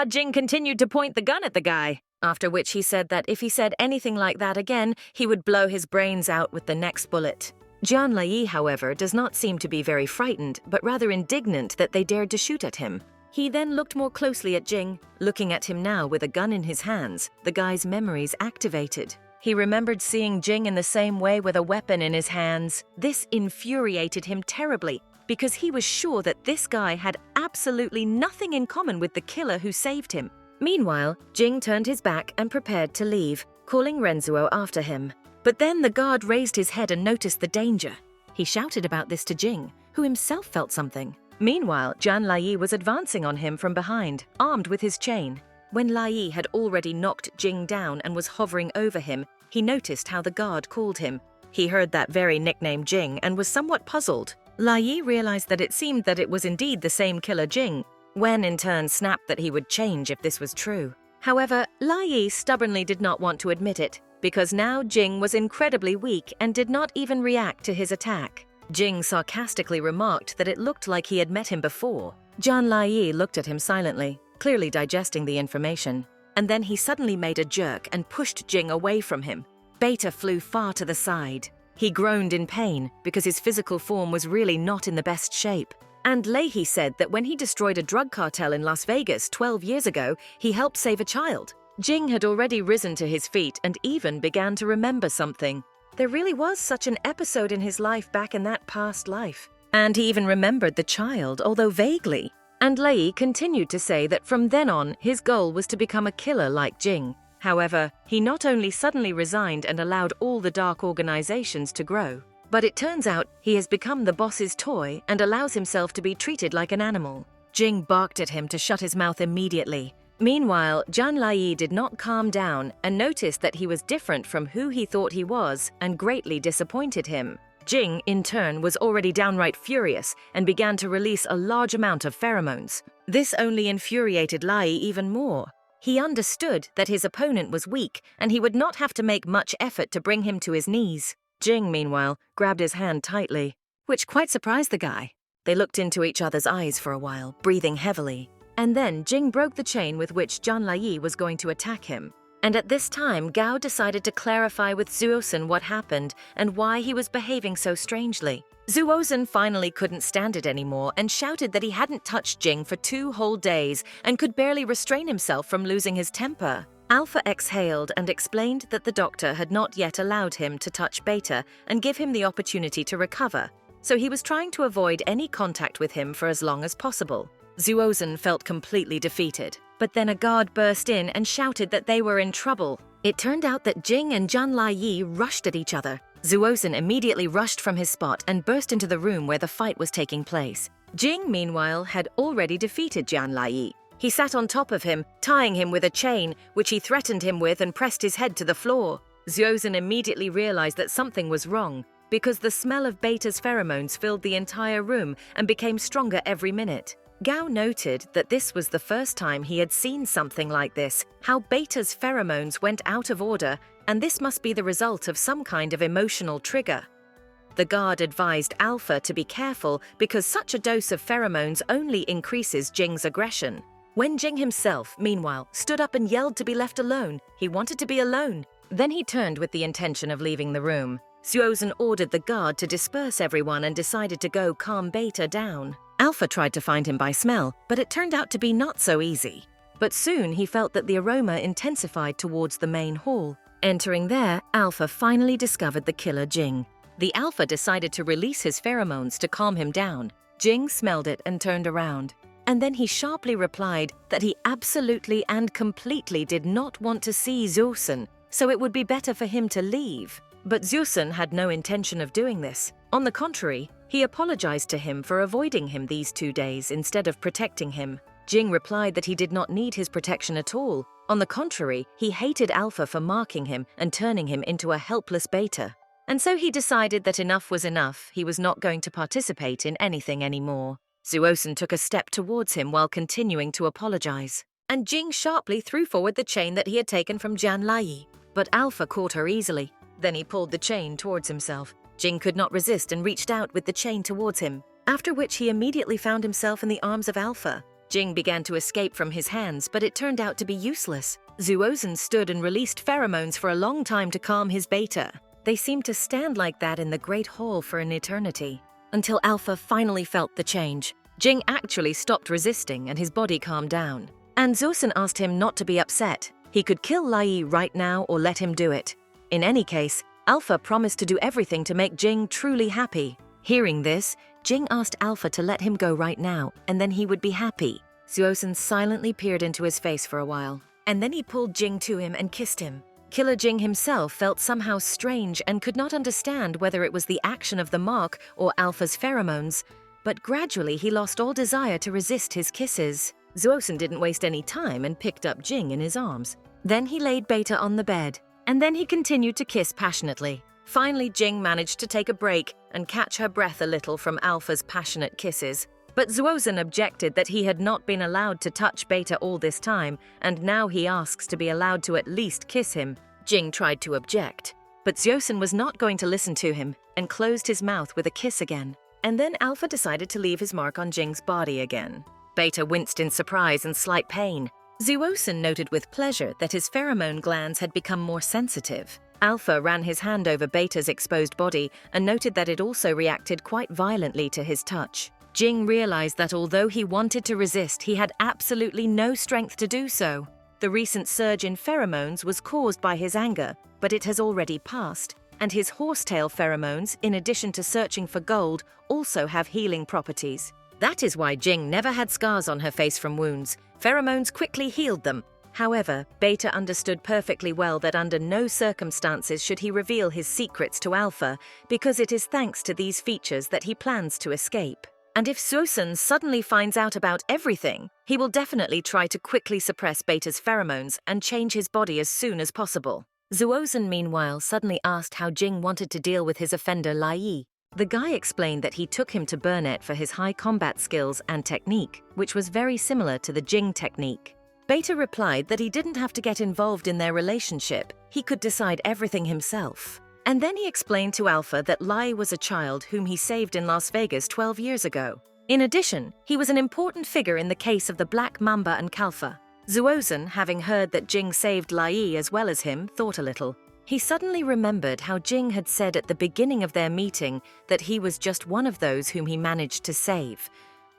Jing continued to point the gun at the guy, after which he said that if he said anything like that again, he would blow his brains out with the next bullet. Jing and Lai, however, does not seem to be very frightened, but rather indignant that they dared to shoot at him. He then looked more closely at Jing. Looking at him now with a gun in his hands, the guy's memories activated. He remembered seeing Jing in the same way with a weapon in his hands. This infuriated him terribly, because he was sure that this guy had absolutely nothing in common with the killer who saved him. Meanwhile, Jing turned his back and prepared to leave, calling Renzuo after him. But then the guard raised his head and noticed the danger. He shouted about this to Jing, who himself felt something. Meanwhile, Jing and Lai was advancing on him from behind, armed with his chain. When Lai had already knocked Jing down and was hovering over him, he noticed how the guard called him. He heard that very nickname Jing and was somewhat puzzled. Lai realized that it seemed that it was indeed the same killer Jing. Wen in turn snapped that he would change if this was true. However, Lai stubbornly did not want to admit it, because now Jing was incredibly weak and did not even react to his attack. Jing sarcastically remarked that it looked like he had met him before. Jing and Lai looked at him silently, clearly digesting the information. And then he suddenly made a jerk and pushed Jing away from him. Beta flew far to the side. He groaned in pain because his physical form was really not in the best shape. And Leahy said that when he destroyed a drug cartel in Las Vegas 12 years ago, he helped save a child. Jing had already risen to his feet and even began to remember something. There really was such an episode in his life back in that past life. And he even remembered the child, although vaguely. And Lei continued to say that from then on, his goal was to become a killer like Jing. However, he not only suddenly resigned and allowed all the dark organizations to grow, but it turns out he has become the boss's toy and allows himself to be treated like an animal. Jing barked at him to shut his mouth immediately. Meanwhile, Jing and Lai did not calm down and noticed that he was different from who he thought he was and greatly disappointed him. Jing, in turn, was already downright furious and began to release a large amount of pheromones. This only infuriated Lai even more. He understood that his opponent was weak and he would not have to make much effort to bring him to his knees. Jing, meanwhile, grabbed his hand tightly, which quite surprised the guy. They looked into each other's eyes for a while, breathing heavily. And then Jing broke the chain with which Jing and Lai was going to attack him. And at this time, Gao decided to clarify with Zuozhen what happened and why he was behaving so strangely. Zuozhen finally couldn't stand it anymore and shouted that he hadn't touched Jing for 2 whole days and could barely restrain himself from losing his temper. Alpha exhaled and explained that the doctor had not yet allowed him to touch Beta and give him the opportunity to recover, so he was trying to avoid any contact with him for as long as possible. Zuozhen felt completely defeated, but then a guard burst in and shouted that they were in trouble. It turned out that Jing and Jing and Lai rushed at each other. Zuozhen immediately rushed from his spot and burst into the room where the fight was taking place. Jing, meanwhile, had already defeated Jing and Lai. He sat on top of him, tying him with a chain, which he threatened him with and pressed his head to the floor. Zuozhen immediately realized that something was wrong, because the smell of Beta's pheromones filled the entire room and became stronger every minute. Gao noted that this was the first time he had seen something like this, how Beta's pheromones went out of order, and this must be the result of some kind of emotional trigger. The guard advised Alpha to be careful because such a dose of pheromones only increases Jing's aggression. When Jing himself, meanwhile, stood up and yelled to be left alone, he wanted to be alone. Then he turned with the intention of leaving the room. Zuozhen ordered the guard to disperse everyone and decided to go calm Beta down. Alpha tried to find him by smell, but it turned out to be not so easy. But soon he felt that the aroma intensified towards the main hall. Entering there, Alpha finally discovered the killer Jing. The Alpha decided to release his pheromones to calm him down. Jing smelled it and turned around. And then he sharply replied that he absolutely and completely did not want to see Zuozhen, so it would be better for him to leave. But Zuozhen had no intention of doing this. On the contrary, he apologized to him for avoiding him these 2 days instead of protecting him. Jing replied that he did not need his protection at all. On the contrary, he hated Alpha for marking him and turning him into a helpless Beta. And so he decided that enough was enough. He was not going to participate in anything anymore. Zuozhen took a step towards him while continuing to apologize. and Jing sharply threw forward the chain that he had taken from Jian Lai. But Alpha caught her easily. Then he pulled the chain towards himself. Jing could not resist and reached out with the chain towards him, after which he immediately found himself in the arms of Alpha. Jing began to escape from his hands, but it turned out to be useless. Zuozhen stood and released pheromones for a long time to calm his beta. They seemed to stand like that in the Great Hall for an eternity, until Alpha finally felt the change. Jing actually stopped resisting and his body calmed down. And Zuozhen asked him not to be upset. He could kill Lai right now or let him do it. In any case, Alpha promised to do everything to make Jing truly happy. Hearing this, Jing asked Alpha to let him go right now, and then he would be happy. Zuozhen silently peered into his face for a while, and then he pulled Jing to him and kissed him. Killer Jing himself felt somehow strange and could not understand whether it was the action of the mark or Alpha's pheromones, but gradually he lost all desire to resist his kisses. Zuozhen didn't waste any time and picked up Jing in his arms. Then he laid Beta on the bed, and then he continued to kiss passionately. Finally, Jing managed to take a break and catch her breath a little from Alpha's passionate kisses. But Zuozhen objected that he had not been allowed to touch Beta all this time, and now he asks to be allowed to at least kiss him. Jing tried to object, but Zuozhen was not going to listen to him and closed his mouth with a kiss again. And then Alpha decided to leave his mark on Jing's body again. Beta winced in surprise and slight pain. Zuozhen noted with pleasure that his pheromone glands had become more sensitive. Alpha ran his hand over Beta's exposed body and noted that it also reacted quite violently to his touch. Jing realized that although he wanted to resist, he had absolutely no strength to do so. The recent surge in pheromones was caused by his anger, but it has already passed, and his horsetail pheromones, in addition to searching for gold, also have healing properties. That is why Jing never had scars on her face from wounds. Pheromones quickly healed them. However, Beta understood perfectly well that under no circumstances should he reveal his secrets to Alpha, because it is thanks to these features that he plans to escape. And if Zuozhen suddenly finds out about everything, he will definitely try to quickly suppress Beta's pheromones and change his body as soon as possible. Zuozhen, meanwhile, suddenly asked how Jing wanted to deal with his offender Lai. The guy explained that he took him to Burnett for his high combat skills and technique, which was very similar to the Jing technique. Beta replied that he didn't have to get involved in their relationship, he could decide everything himself. And then he explained to Alpha that Lai was a child whom he saved in Las Vegas 12 years ago. In addition, he was an important figure in the case of the Black Mamba and Kalfa. Zuozhen, having heard that Jing saved Lai as well as him, thought a little. He suddenly remembered how Jing had said at the beginning of their meeting that he was just one of those whom he managed to save.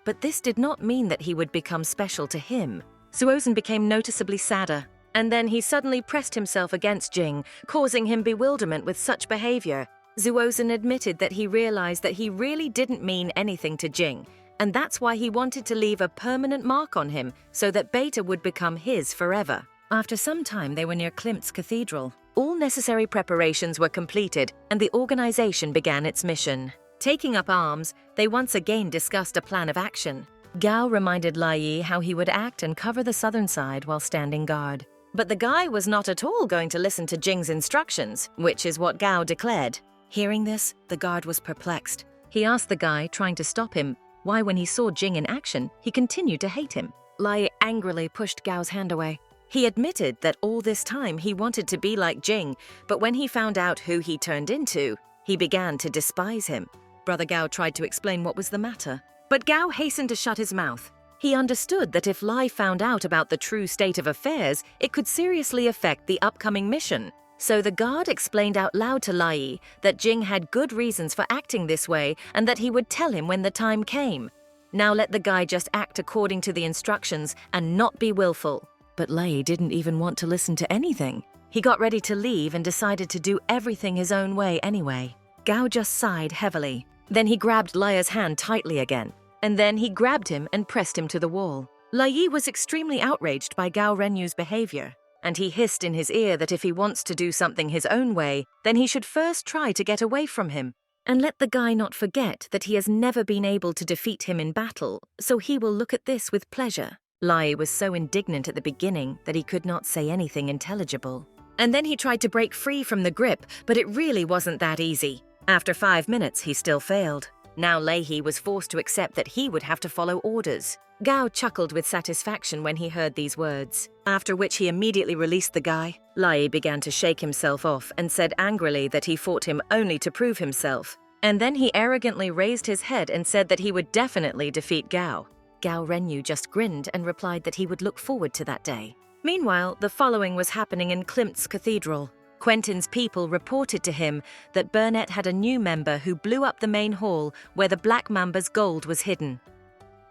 But this did not mean that he would become special to him. Zuozhen became noticeably sadder, and then he suddenly pressed himself against Jing, causing him bewilderment with such behavior. Zuozhen admitted that he realized that he really didn't mean anything to Jing, and that's why he wanted to leave a permanent mark on him so that Beta would become his forever. After some time, they were near Klimt's Cathedral. All necessary preparations were completed, and the organization began its mission. Taking up arms, they once again discussed a plan of action. Gao reminded Lai how he would act and cover the southern side while standing guard. But the guy was not at all going to listen to Jing's instructions, which is what Gao declared. Hearing this, the guard was perplexed. He asked the guy, trying to stop him, why when he saw Jing in action, he continued to hate him. Lai angrily pushed Gao's hand away. He admitted that all this time he wanted to be like Jing, but when he found out who he turned into, he began to despise him. Brother Gao tried to explain what was the matter, but Gao hastened to shut his mouth. He understood that if Lai found out about the true state of affairs, it could seriously affect the upcoming mission. So the guard explained out loud to Lai that Jing had good reasons for acting this way and that he would tell him when the time came. Now let the guy just act according to the instructions and not be willful. But Lai didn't even want to listen to anything. He got ready to leave and decided to do everything his own way anyway. Gao just sighed heavily. Then he grabbed Lai's hand tightly again. And then he grabbed him and pressed him to the wall. Lai was extremely outraged by Gao Renyu's behavior, and he hissed in his ear that if he wants to do something his own way, then he should first try to get away from him. And let the guy not forget that he has never been able to defeat him in battle, so he will look at this with pleasure. Lai was so indignant at the beginning that he could not say anything intelligible. And then he tried to break free from the grip, but it really wasn't that easy. After 5 minutes, he still failed. Now Leihi was forced to accept that he would have to follow orders. Gao chuckled with satisfaction when he heard these words, after which he immediately released the guy. Lai began to shake himself off and said angrily that he fought him only to prove himself. And then he arrogantly raised his head and said that he would definitely defeat Gao. Gao Renyu just grinned and replied that he would look forward to that day. Meanwhile, the following was happening in Klimt's Cathedral. Quenton's people reported to him that Burnett had a new member who blew up the main hall where the Black Mamba's gold was hidden.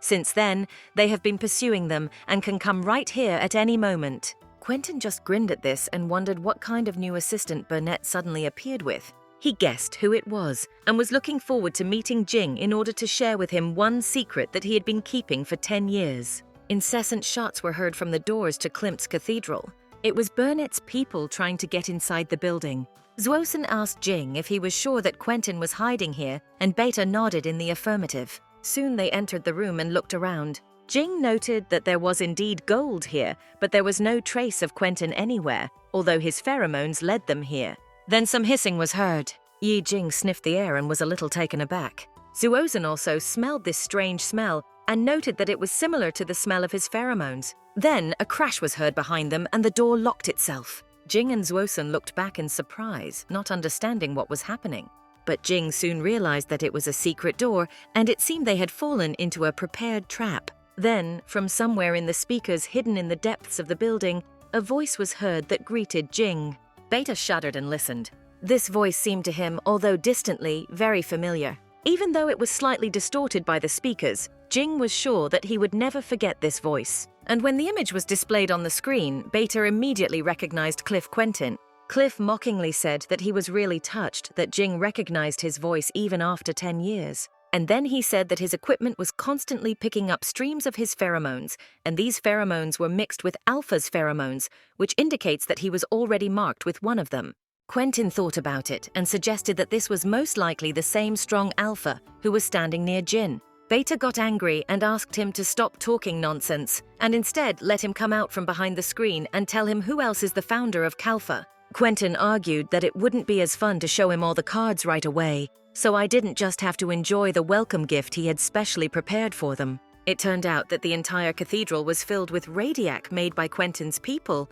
Since then, they have been pursuing them and can come right here at any moment. Quenton just grinned at this and wondered what kind of new assistant Burnett suddenly appeared with. He guessed who it was and was looking forward to meeting Jing in order to share with him one secret that he had been keeping for 10 years. Incessant shots were heard from the doors to Klimt's Cathedral. It was Burnett's people trying to get inside the building. Zuosin asked Jing if he was sure that Quenton was hiding here, and Beta nodded in the affirmative. Soon they entered the room and looked around. Jing noted that there was indeed gold here, but there was no trace of Quenton anywhere, although his pheromones led them here. Then some hissing was heard. Yi Jing sniffed the air and was a little taken aback. Zuosin also smelled this strange smell and noted that it was similar to the smell of his pheromones. Then a crash was heard behind them and the door locked itself. Jing and Zuosin looked back in surprise, not understanding what was happening. But Jing soon realized that it was a secret door, and it seemed they had fallen into a prepared trap. Then, from somewhere in the speakers hidden in the depths of the building, a voice was heard that greeted Jing. Beta shuddered and listened. This voice seemed to him, although distantly, very familiar. Even though it was slightly distorted by the speakers, Jing was sure that he would never forget this voice. And when the image was displayed on the screen, Beta immediately recognized Cliff Quenton. Cliff mockingly said that he was really touched that Jing recognized his voice even after 10 years. And then he said that his equipment was constantly picking up streams of his pheromones, and these pheromones were mixed with Alpha's pheromones, which indicates that he was already marked with one of them. Quenton thought about it and suggested that this was most likely the same strong Alpha who was standing near Jin. Beta got angry and asked him to stop talking nonsense, and instead let him come out from behind the screen and tell him who else is the founder of Calpha. Quenton argued that it wouldn't be as fun to show him all the cards right away, so I didn't just have to enjoy the welcome gift he had specially prepared for them. It turned out that the entire cathedral was filled with radiac made by Quenton's people.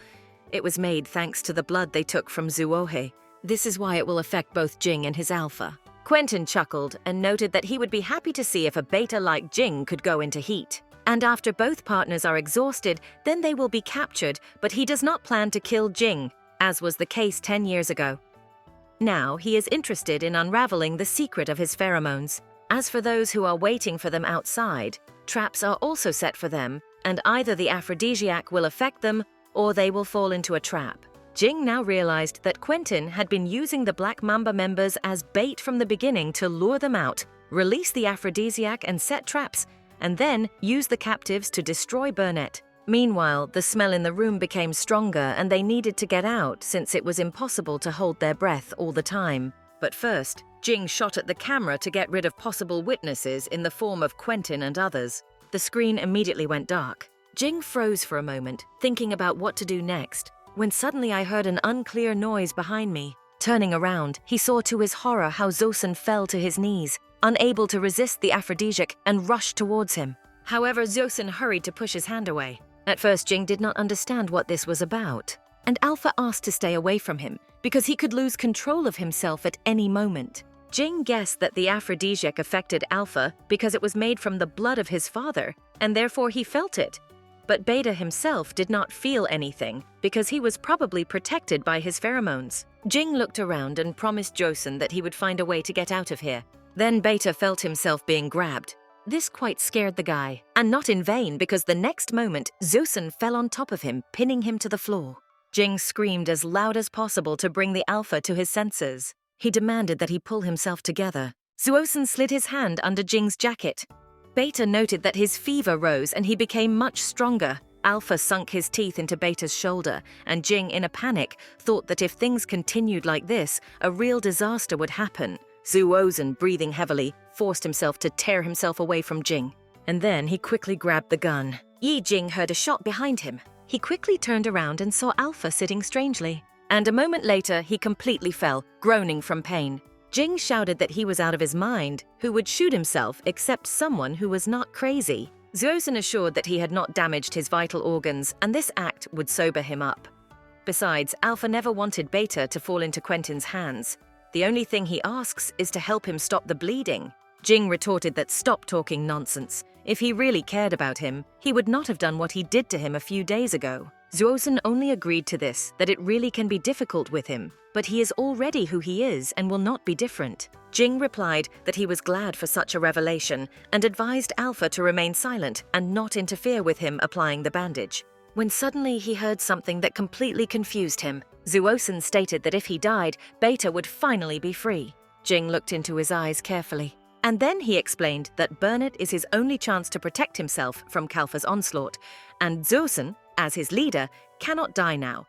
It was made thanks to the blood they took from Zuohe. This is why it will affect both Jing and his Alpha. Quenton chuckled and noted that he would be happy to see if a beta like Jing could go into heat. And after both partners are exhausted, then they will be captured, but he does not plan to kill Jing, as was the case 10 years ago. Now he is interested in unraveling the secret of his pheromones. As for those who are waiting for them outside, traps are also set for them, and either the aphrodisiac will affect them or they will fall into a trap. Jing now realized that Quenton had been using the Black Mamba members as bait from the beginning to lure them out, release the aphrodisiac and set traps, and then use the captives to destroy Burnett. Meanwhile, the smell in the room became stronger and they needed to get out since it was impossible to hold their breath all the time. But first, Jing shot at the camera to get rid of possible witnesses in the form of Quenton and others. The screen immediately went dark. Jing froze for a moment, thinking about what to do next, when suddenly I heard an unclear noise behind me. Turning around, he saw to his horror how Zuosin fell to his knees, unable to resist the aphrodisiac, and rushed towards him. However, Zuosin hurried to push his hand away. At first, Jing did not understand what this was about, and Alpha asked to stay away from him because he could lose control of himself at any moment. Jing guessed that the aphrodisiac affected Alpha because it was made from the blood of his father, and therefore he felt it. But Beta himself did not feel anything because he was probably protected by his pheromones. Jing looked around and promised Joseon that he would find a way to get out of here. Then Beta felt himself being grabbed. This quite scared the guy, and not in vain because the next moment, Zuosin fell on top of him, pinning him to the floor. Jing screamed as loud as possible to bring the Alpha to his senses. He demanded that he pull himself together. Zuosin slid his hand under Jing's jacket. Beta noted that his fever rose and he became much stronger. Alpha sunk his teeth into Beta's shoulder, and Jing, in a panic, thought that if things continued like this, a real disaster would happen. Zuosin, breathing heavily, forced himself to tear himself away from Jing. And then he quickly grabbed the gun. Yi Jing heard a shot behind him. He quickly turned around and saw Alpha sitting strangely. And a moment later, he completely fell, groaning from pain. Jing shouted that he was out of his mind, who would shoot himself except someone who was not crazy. Zuosin assured that he had not damaged his vital organs and this act would sober him up. Besides, Alpha never wanted Beta to fall into Quenton's hands. The only thing he asks is to help him stop the bleeding. Jing retorted that stop talking nonsense. If he really cared about him, he would not have done what he did to him a few days ago. Zuosin only agreed to this, that it really can be difficult with him, but he is already who he is and will not be different. Jing replied that he was glad for such a revelation and advised Alpha to remain silent and not interfere with him applying the bandage. When suddenly he heard something that completely confused him. Zuosin stated that if he died, Beta would finally be free. Jing looked into his eyes carefully. And then he explained that Burnett is his only chance to protect himself from Kalfa's onslaught, and Zuosin, as his leader, cannot die now.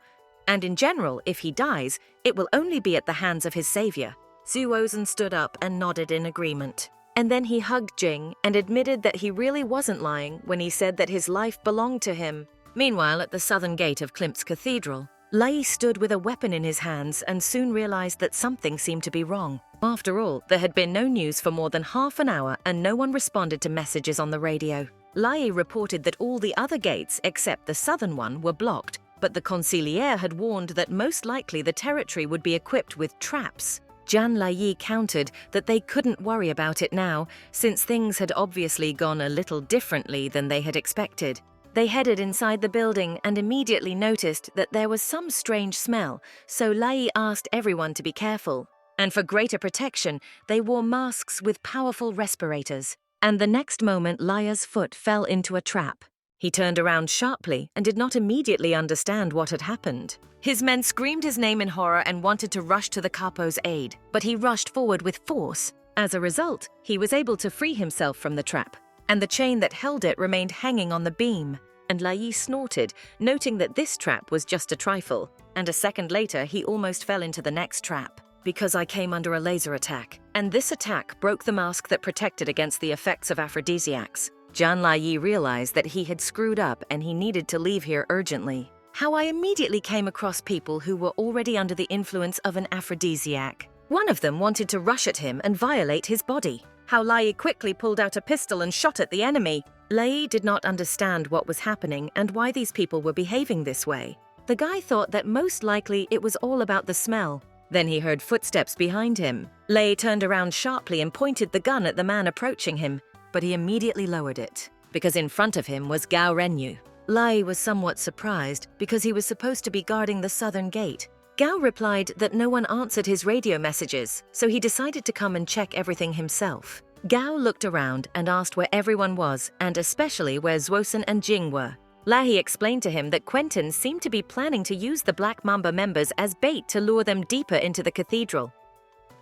And in general, if he dies, it will only be at the hands of his savior. Zuosin stood up and nodded in agreement. And then he hugged Jing and admitted that he really wasn't lying when he said that his life belonged to him. Meanwhile, at the southern gate of Klimt's Cathedral, Lai stood with a weapon in his hands and soon realized that something seemed to be wrong. After all, there had been no news for more than half an hour and no one responded to messages on the radio. Lai reported that all the other gates except the southern one were blocked, but the consigliere had warned that most likely the territory would be equipped with traps. Jian Lai countered that they couldn't worry about it now, since things had obviously gone a little differently than they had expected. They headed inside the building and immediately noticed that there was some strange smell, so Lai asked everyone to be careful. And for greater protection, they wore masks with powerful respirators. And the next moment, Lai's foot fell into a trap. He turned around sharply and did not immediately understand what had happened. His men screamed his name in horror and wanted to rush to the Capo's aid, but he rushed forward with force. As a result, he was able to free himself from the trap, and the chain that held it remained hanging on the beam. And Lai snorted, noting that this trap was just a trifle, and a second later he almost fell into the next trap. Because I came under a laser attack, and this attack broke the mask that protected against the effects of aphrodisiacs. Jian Lai realized that he had screwed up and he needed to leave here urgently. How I immediately came across people who were already under the influence of an aphrodisiac. One of them wanted to rush at him and violate his body. How Lai quickly pulled out a pistol and shot at the enemy. Lai did not understand what was happening and why these people were behaving this way. The guy thought that most likely it was all about the smell. Then he heard footsteps behind him. Lai turned around sharply and pointed the gun at the man approaching him, but he immediately lowered it, because in front of him was Gao Renyu. Lai was somewhat surprised because he was supposed to be guarding the southern gate. Gao replied that no one answered his radio messages, so he decided to come and check everything himself. Gao looked around and asked where everyone was, and especially where Zuosin and Jing were. Lai explained to him that Quenton seemed to be planning to use the Black Mamba members as bait to lure them deeper into the cathedral.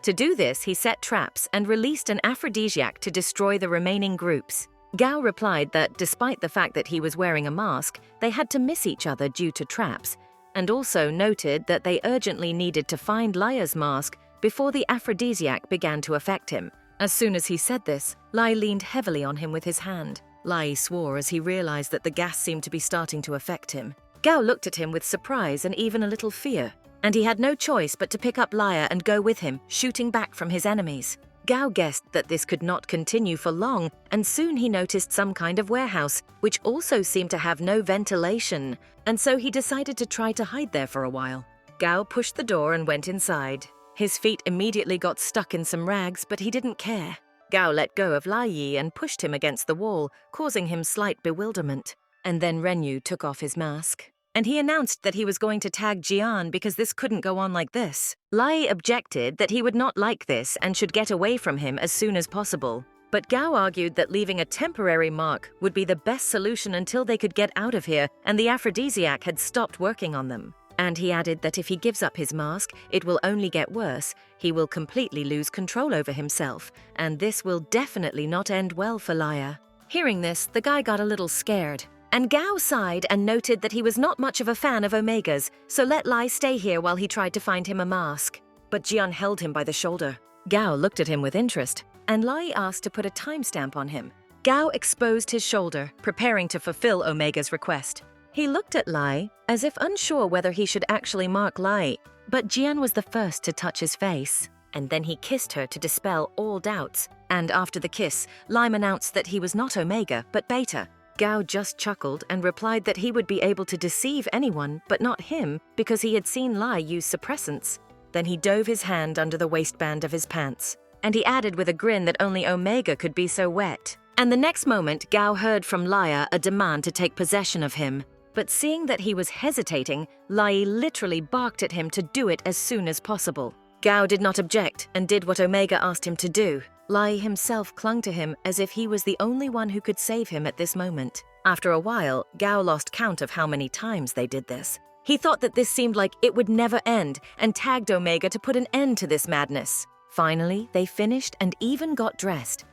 To do this, he set traps and released an aphrodisiac to destroy the remaining groups. Gao replied that despite the fact that he was wearing a mask, they had to miss each other due to traps, and also noted that they urgently needed to find Lai's mask before the aphrodisiac began to affect him. As soon as he said this, Lai leaned heavily on him with his hand. Lai swore as he realized that the gas seemed to be starting to affect him. Gao looked at him with surprise and even a little fear, and he had no choice but to pick up Lai and go with him, shooting back from his enemies. Gao guessed that this could not continue for long, and soon he noticed some kind of warehouse, which also seemed to have no ventilation, and so he decided to try to hide there for a while. Gao pushed the door and went inside. His feet immediately got stuck in some rags, but he didn't care. Gao let go of Lai and pushed him against the wall, causing him slight bewilderment. And then Renyu took off his mask. And he announced that he was going to tag Jian because this couldn't go on like this. Lai objected that he would not like this and should get away from him as soon as possible. But Gao argued that leaving a temporary mark would be the best solution until they could get out of here and the aphrodisiac had stopped working on them. And he added that if he gives up his mask, it will only get worse. He will completely lose control over himself, and this will definitely not end well for Lai. Hearing this, the guy got a little scared. And Gao sighed and noted that he was not much of a fan of Omegas, so let Lai stay here while he tried to find him a mask. But Jian held him by the shoulder. Gao looked at him with interest, and Lai asked to put a timestamp on him. Gao exposed his shoulder, preparing to fulfill Omega's request. He looked at Lai, as if unsure whether he should actually mark Lai, but Jian was the first to touch his face. and then he kissed her to dispel all doubts. And after the kiss, Lai announced that he was not Omega, but Beta. Gao just chuckled and replied that he would be able to deceive anyone, but not him, because he had seen Lai use suppressants. Then he dove his hand under the waistband of his pants, and he added with a grin that only Omega could be so wet. And the next moment, Gao heard from Lai a demand to take possession of him. But seeing that he was hesitating, Lai literally barked at him to do it as soon as possible. Gao did not object and did what Omega asked him to do. Lai himself clung to him as if he was the only one who could save him at this moment. After a while, Gao lost count of how many times they did this. He thought that this seemed like it would never end and tagged Omega to put an end to this madness. Finally, they finished and even got dressed.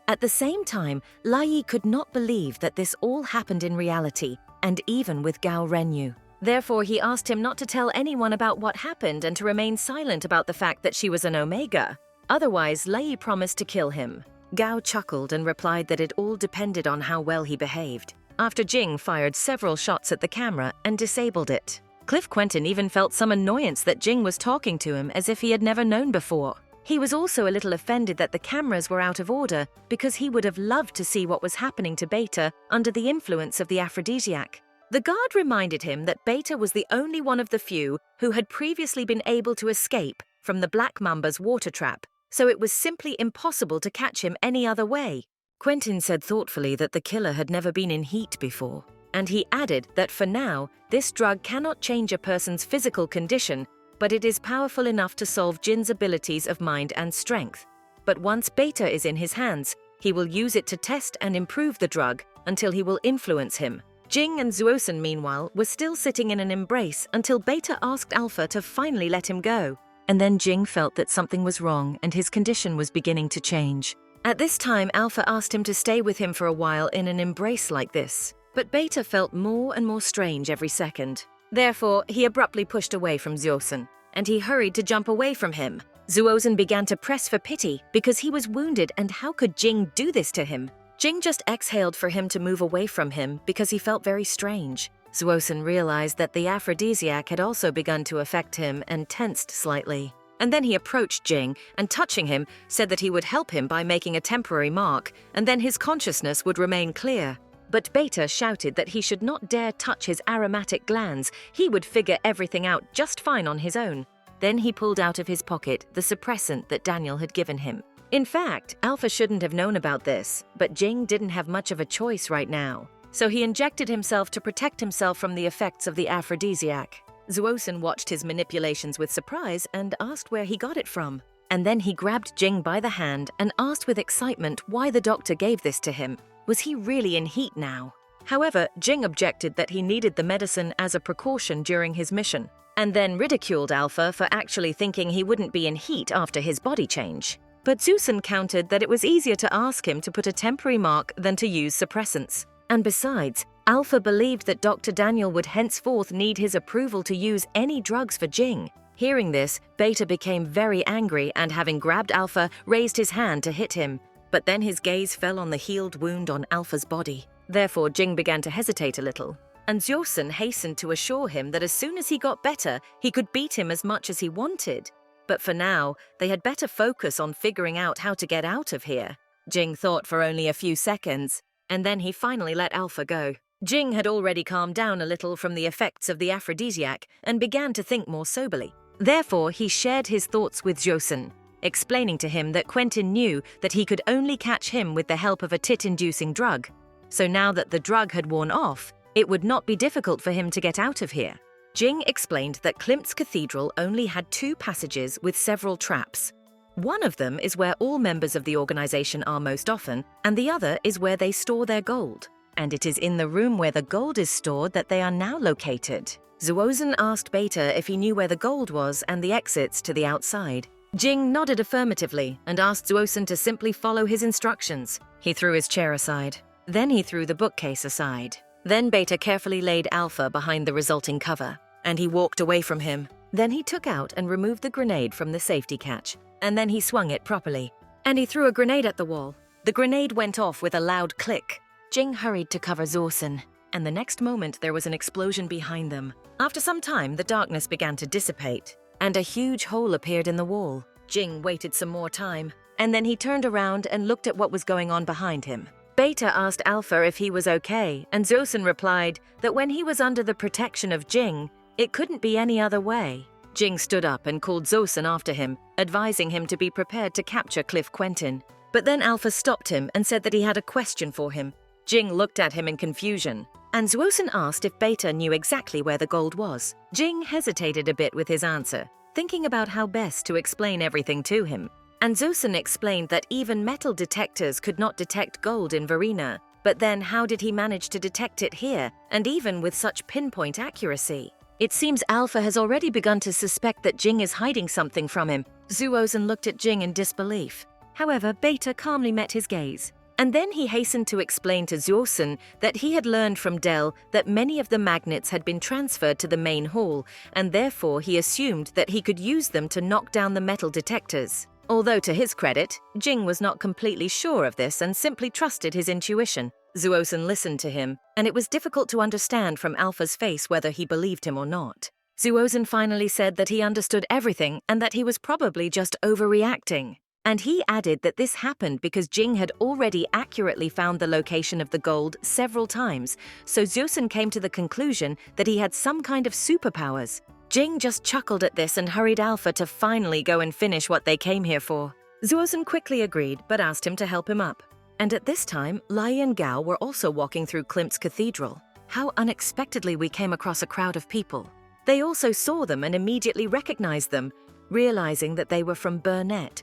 At the same time, Lai could not believe that this all happened in reality, and even with Gao Renyu. Therefore, he asked him not to tell anyone about what happened and to remain silent about the fact that she was an Omega. Otherwise, Lai promised to kill him. Gao chuckled and replied that it all depended on how well he behaved. After Jing fired several shots at the camera and disabled it. Cliff Quenton even felt some annoyance that Jing was talking to him as if he had never known before. He was also a little offended that the cameras were out of order because he would have loved to see what was happening to Beta under the influence of the aphrodisiac. The guard reminded him that Beta was the only one of the few who had previously been able to escape from the Black Mamba's water trap, so it was simply impossible to catch him any other way. Quenton said thoughtfully that the killer had never been in heat before, and he added that for now, this drug cannot change a person's physical condition, but it is powerful enough to solve Jin's abilities of mind and strength. But once Beta is in his hands, he will use it to test and improve the drug until he will influence him. Jing and Zuosen, meanwhile, were still sitting in an embrace until Beta asked Alpha to finally let him go. And then Jing felt that something was wrong and his condition was beginning to change. At this time, Alpha asked him to stay with him for a while in an embrace like this. But Beta felt more and more strange every second. Therefore, he abruptly pushed away from Zuosen, and he hurried to jump away from him. Zuosen began to press for pity because he was wounded, and how could Jing do this to him? Jing just exhaled for him to move away from him because he felt very strange. Zuosen realized that the aphrodisiac had also begun to affect him and tensed slightly. And then he approached Jing and, touching him, said that he would help him by making a temporary mark, and then his consciousness would remain clear. But Beta shouted that he should not dare touch his aromatic glands. He would figure everything out just fine on his own. Then he pulled out of his pocket the suppressant that Daniel had given him. In fact, Alpha shouldn't have known about this, but Jing didn't have much of a choice right now. So he injected himself to protect himself from the effects of the aphrodisiac. Zuosen watched his manipulations with surprise and asked where he got it from. And then he grabbed Jing by the hand and asked with excitement why the doctor gave this to him. Was he really in heat now? However, Jing objected that he needed the medicine as a precaution during his mission, and then ridiculed Alpha for actually thinking he wouldn't be in heat after his body change. But Zuosen countered that it was easier to ask him to put a temporary mark than to use suppressants. And besides, Alpha believed that Dr. Daniel would henceforth need his approval to use any drugs for Jing. Hearing this, Beta became very angry and, having grabbed Alpha, raised his hand to hit him. But then his gaze fell on the healed wound on Alpha's body. Therefore, Jing began to hesitate a little. And Zuosen hastened to assure him that as soon as he got better, he could beat him as much as he wanted. But for now, they had better focus on figuring out how to get out of here. Jing thought for only a few seconds, and then he finally let Alpha go. Jing had already calmed down a little from the effects of the aphrodisiac and began to think more soberly. Therefore, he shared his thoughts with Zuosen, explaining to him that Quenton knew that he could only catch him with the help of a tit-inducing drug. So now that the drug had worn off, it would not be difficult for him to get out of here. Jing explained that Klimt's Cathedral only had 2 passages with several traps. One of them is where all members of the organization are most often, and the other is where they store their gold. And it is in the room where the gold is stored that they are now located. Zuosen asked Beta if he knew where the gold was and the exits to the outside. Jing nodded affirmatively and asked Zuosen to simply follow his instructions. He threw his chair aside. Then he threw the bookcase aside. Then Beta carefully laid Alpha behind the resulting cover, and he walked away from him. Then he took out and removed the grenade from the safety catch, and then he swung it properly. And he threw a grenade at the wall. The grenade went off with a loud click. Jing hurried to cover Zuosen, and the next moment there was an explosion behind them. After some time, the darkness began to dissipate, and a huge hole appeared in the wall. Jing waited some more time, and then he turned around and looked at what was going on behind him. Beta asked Alpha if he was okay, and Zosun replied that when he was under the protection of Jing, it couldn't be any other way. Jing stood up and called Zosun after him, advising him to be prepared to capture Cliff Quenton. But then Alpha stopped him and said that he had a question for him. Jing looked at him in confusion, and Zosun asked if Beta knew exactly where the gold was. Jing hesitated a bit with his answer, thinking about how best to explain everything to him. And Zosun explained that even metal detectors could not detect gold in Vina. But then how did he manage to detect it here, and even with such pinpoint accuracy? It seems Alpha has already begun to suspect that Jing is hiding something from him. Zosun looked at Jing in disbelief. However, Beta calmly met his gaze. And then he hastened to explain to Zosun that he had learned from Dell that many of the magnets had been transferred to the main hall, and therefore he assumed that he could use them to knock down the metal detectors. Although to his credit, Jing was not completely sure of this and simply trusted his intuition. Zosun listened to him, and it was difficult to understand from Alpha's face whether he believed him or not. Zosun finally said that he understood everything and that he was probably just overreacting. And he added that this happened because Jing had already accurately found the location of the gold several times, so Zosun came to the conclusion that he had some kind of superpowers. Jing just chuckled at this and hurried Alpha to finally go and finish what they came here for. Zosun quickly agreed, but asked him to help him up. And at this time, Lai and Gao were also walking through Klimt's Cathedral. How unexpectedly we came across a crowd of people. They also saw them and immediately recognized them, realizing that they were from Burnett.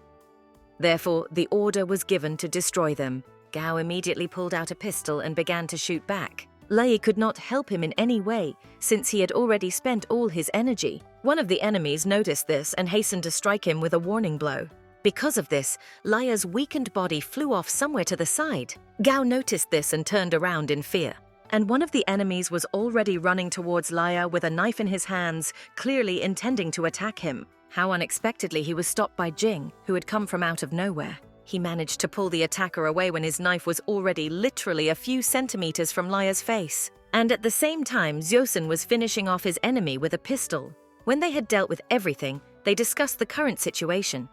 Therefore, the order was given to destroy them. Gao immediately pulled out a pistol and began to shoot back. Lai could not help him in any way, since he had already spent all his energy. One of the enemies noticed this and hastened to strike him with a warning blow. Because of this, Lai's weakened body flew off somewhere to the side. Gao noticed this and turned around in fear. And one of the enemies was already running towards Lai with a knife in his hands, clearly intending to attack him. How unexpectedly he was stopped by Jing, who had come from out of nowhere. He managed to pull the attacker away when his knife was already literally a few centimeters from Lai's face. And at the same time, Zosun was finishing off his enemy with a pistol. When they had dealt with everything, they discussed the current situation.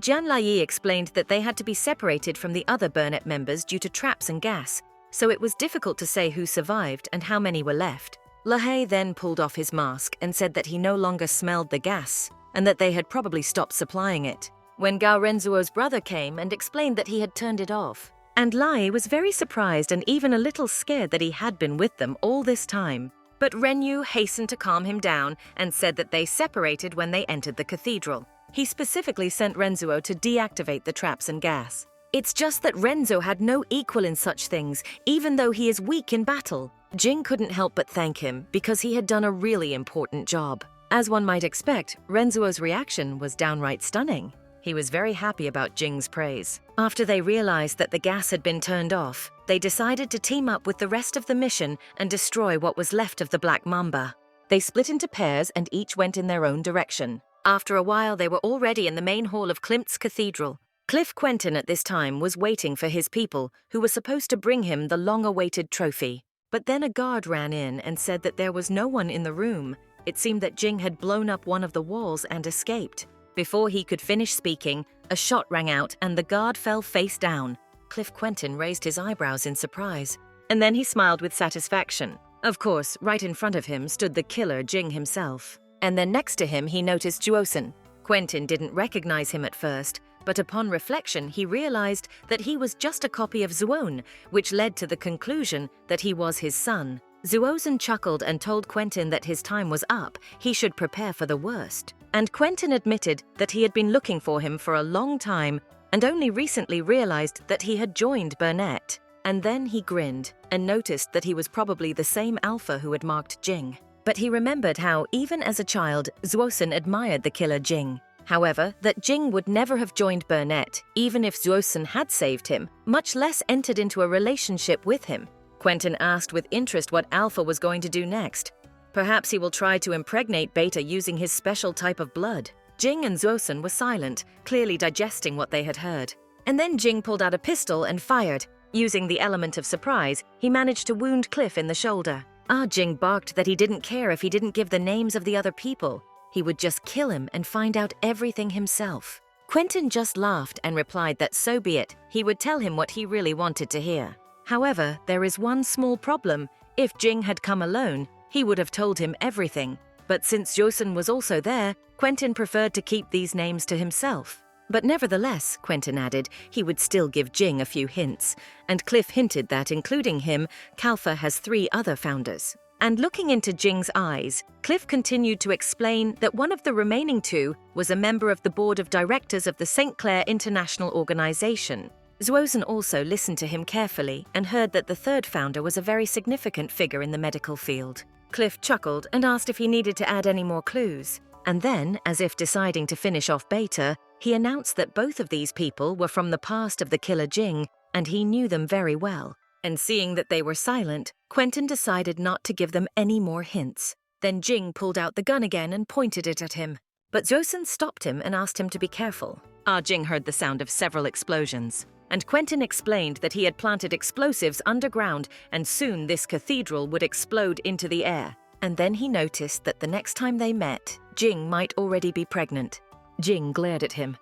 Jian Lai explained that they had to be separated from the other Burnett members due to traps and gas, so it was difficult to say who survived and how many were left. Lahey then pulled off his mask and said that he no longer smelled the gas, and that they had probably stopped supplying it. When Gao Renzuo's brother came and explained that he had turned it off. And Lai was very surprised and even a little scared that he had been with them all this time. But Renyu hastened to calm him down and said that they separated when they entered the cathedral. He specifically sent Renzuo to deactivate the traps and gas. It's just that Renzo had no equal in such things, even though he is weak in battle. Jing couldn't help but thank him because he had done a really important job. As one might expect, Renzuo's reaction was downright stunning. He was very happy about Jing's praise. After they realized that the gas had been turned off, they decided to team up with the rest of the mission and destroy what was left of the Black Mamba. They split into pairs and each went in their own direction. After a while, they were already in the main hall of Klimt's Cathedral. Cliff Quenton at this time was waiting for his people, who were supposed to bring him the long-awaited trophy. But then a guard ran in and said that there was no one in the room. It seemed that Jing had blown up one of the walls and escaped. Before he could finish speaking, a shot rang out and the guard fell face down. Cliff Quenton raised his eyebrows in surprise, and then he smiled with satisfaction. Of course, right in front of him stood the killer Jing himself. And then next to him he noticed Zosun. Quenton didn't recognize him at first, but upon reflection he realized that he was just a copy of Zuon, which led to the conclusion that he was his son. Zosun chuckled and told Quenton that his time was up, he should prepare for the worst. And Quenton admitted that he had been looking for him for a long time and only recently realized that he had joined Burnett. And then he grinned and noticed that he was probably the same Alpha who had marked Jing. But he remembered how, even as a child, Zosun admired the killer Jing. However, that Jing would never have joined Burnett, even if Zosun had saved him, much less entered into a relationship with him. Quenton asked with interest what Alpha was going to do next. Perhaps he will try to impregnate Beta using his special type of blood. Jing and Zosun were silent, clearly digesting what they had heard. And then Jing pulled out a pistol and fired. Using the element of surprise, he managed to wound Cliff in the shoulder. Jing barked that he didn't care if he didn't give the names of the other people. he would just kill him and find out everything himself. Quenton just laughed and replied that so be it, he would tell him what he really wanted to hear. However, there is one small problem. If Jing had come alone, he would have told him everything. But since Joseon was also there, Quenton preferred to keep these names to himself. But nevertheless, Quenton added, he would still give Jing a few hints, and Cliff hinted that, including him, Calfa has 3 other founders. And looking into Jing's eyes, Cliff continued to explain that one of the remaining 2 was a member of the board of directors of the St. Clair International Organization. Joseon also listened to him carefully and heard that the 3rd founder was a very significant figure in the medical field. Cliff chuckled and asked if he needed to add any more clues. And then, as if deciding to finish off Beta, he announced that both of these people were from the past of the killer Jing, and he knew them very well. And seeing that they were silent, Quenton decided not to give them any more hints. Then Jing pulled out the gun again and pointed it at him. But Joseon stopped him and asked him to be careful. Jing heard the sound of several explosions, and Quenton explained that he had planted explosives underground and soon this cathedral would explode into the air. And then he noticed that the next time they met, Jing might already be pregnant. Jing glared at him.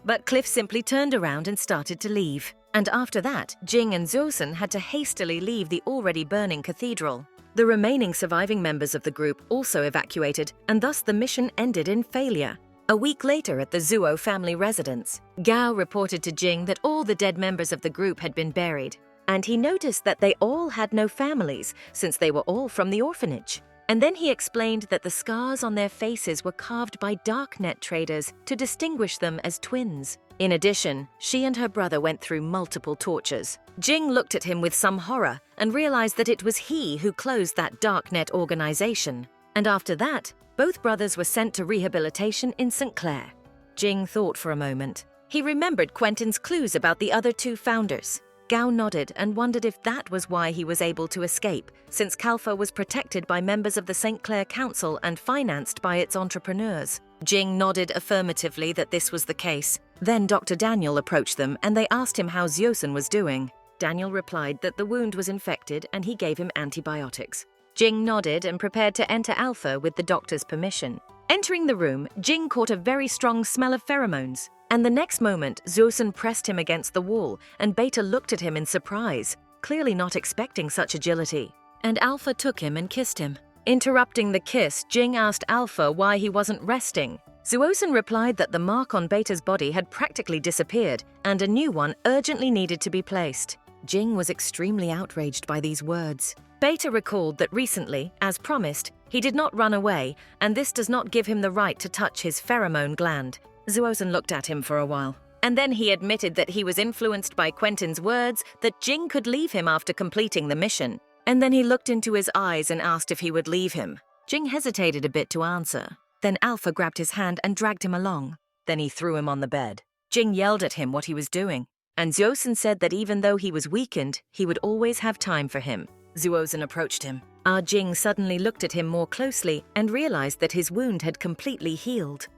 But Cliff simply turned around and started to leave. And after that, Jing and Joseon had to hastily leave the already burning cathedral. The remaining surviving members of the group also evacuated, and thus the mission ended in failure. A week later at the Zuo family residence, Gao reported to Jing that all the dead members of the group had been buried, and he noticed that they all had no families since they were all from the orphanage. And then he explained that the scars on their faces were carved by darknet traders to distinguish them as twins. In addition, she and her brother went through multiple tortures. Jing looked at him with some horror and realized that it was he who closed that darknet organization. And after that, both brothers were sent to rehabilitation in St. Clair. Jing thought for a moment. He remembered Quenton's clues about the other 2 founders. Gao nodded and wondered if that was why he was able to escape, since Calfa was protected by members of the St. Clair Council and financed by its entrepreneurs. Jing nodded affirmatively that this was the case. Then Dr. Daniel approached them and they asked him how Joseon was doing. Daniel replied that the wound was infected and he gave him antibiotics. Jing nodded and prepared to enter Alpha with the doctor's permission. Entering the room, Jing caught a very strong smell of pheromones. And the next moment, Joseon pressed him against the wall, and Beta looked at him in surprise, clearly not expecting such agility. And Alpha took him and kissed him. Interrupting the kiss, Jing asked Alpha why he wasn't resting. Joseon replied that the mark on Beta's body had practically disappeared, and a new one urgently needed to be placed. Jing was extremely outraged by these words. Beta recalled that recently, as promised, he did not run away, and this does not give him the right to touch his pheromone gland. Joseon looked at him for a while, and then he admitted that he was influenced by Quenton's words that Jing could leave him after completing the mission. And then he looked into his eyes and asked if he would leave him. Jing hesitated a bit to answer. Then Alpha grabbed his hand and dragged him along. Then he threw him on the bed. Jing yelled at him what he was doing, and Joseon said that even though he was weakened, he would always have time for him. Joseon approached him. Jing suddenly looked at him more closely and realized that his wound had completely healed.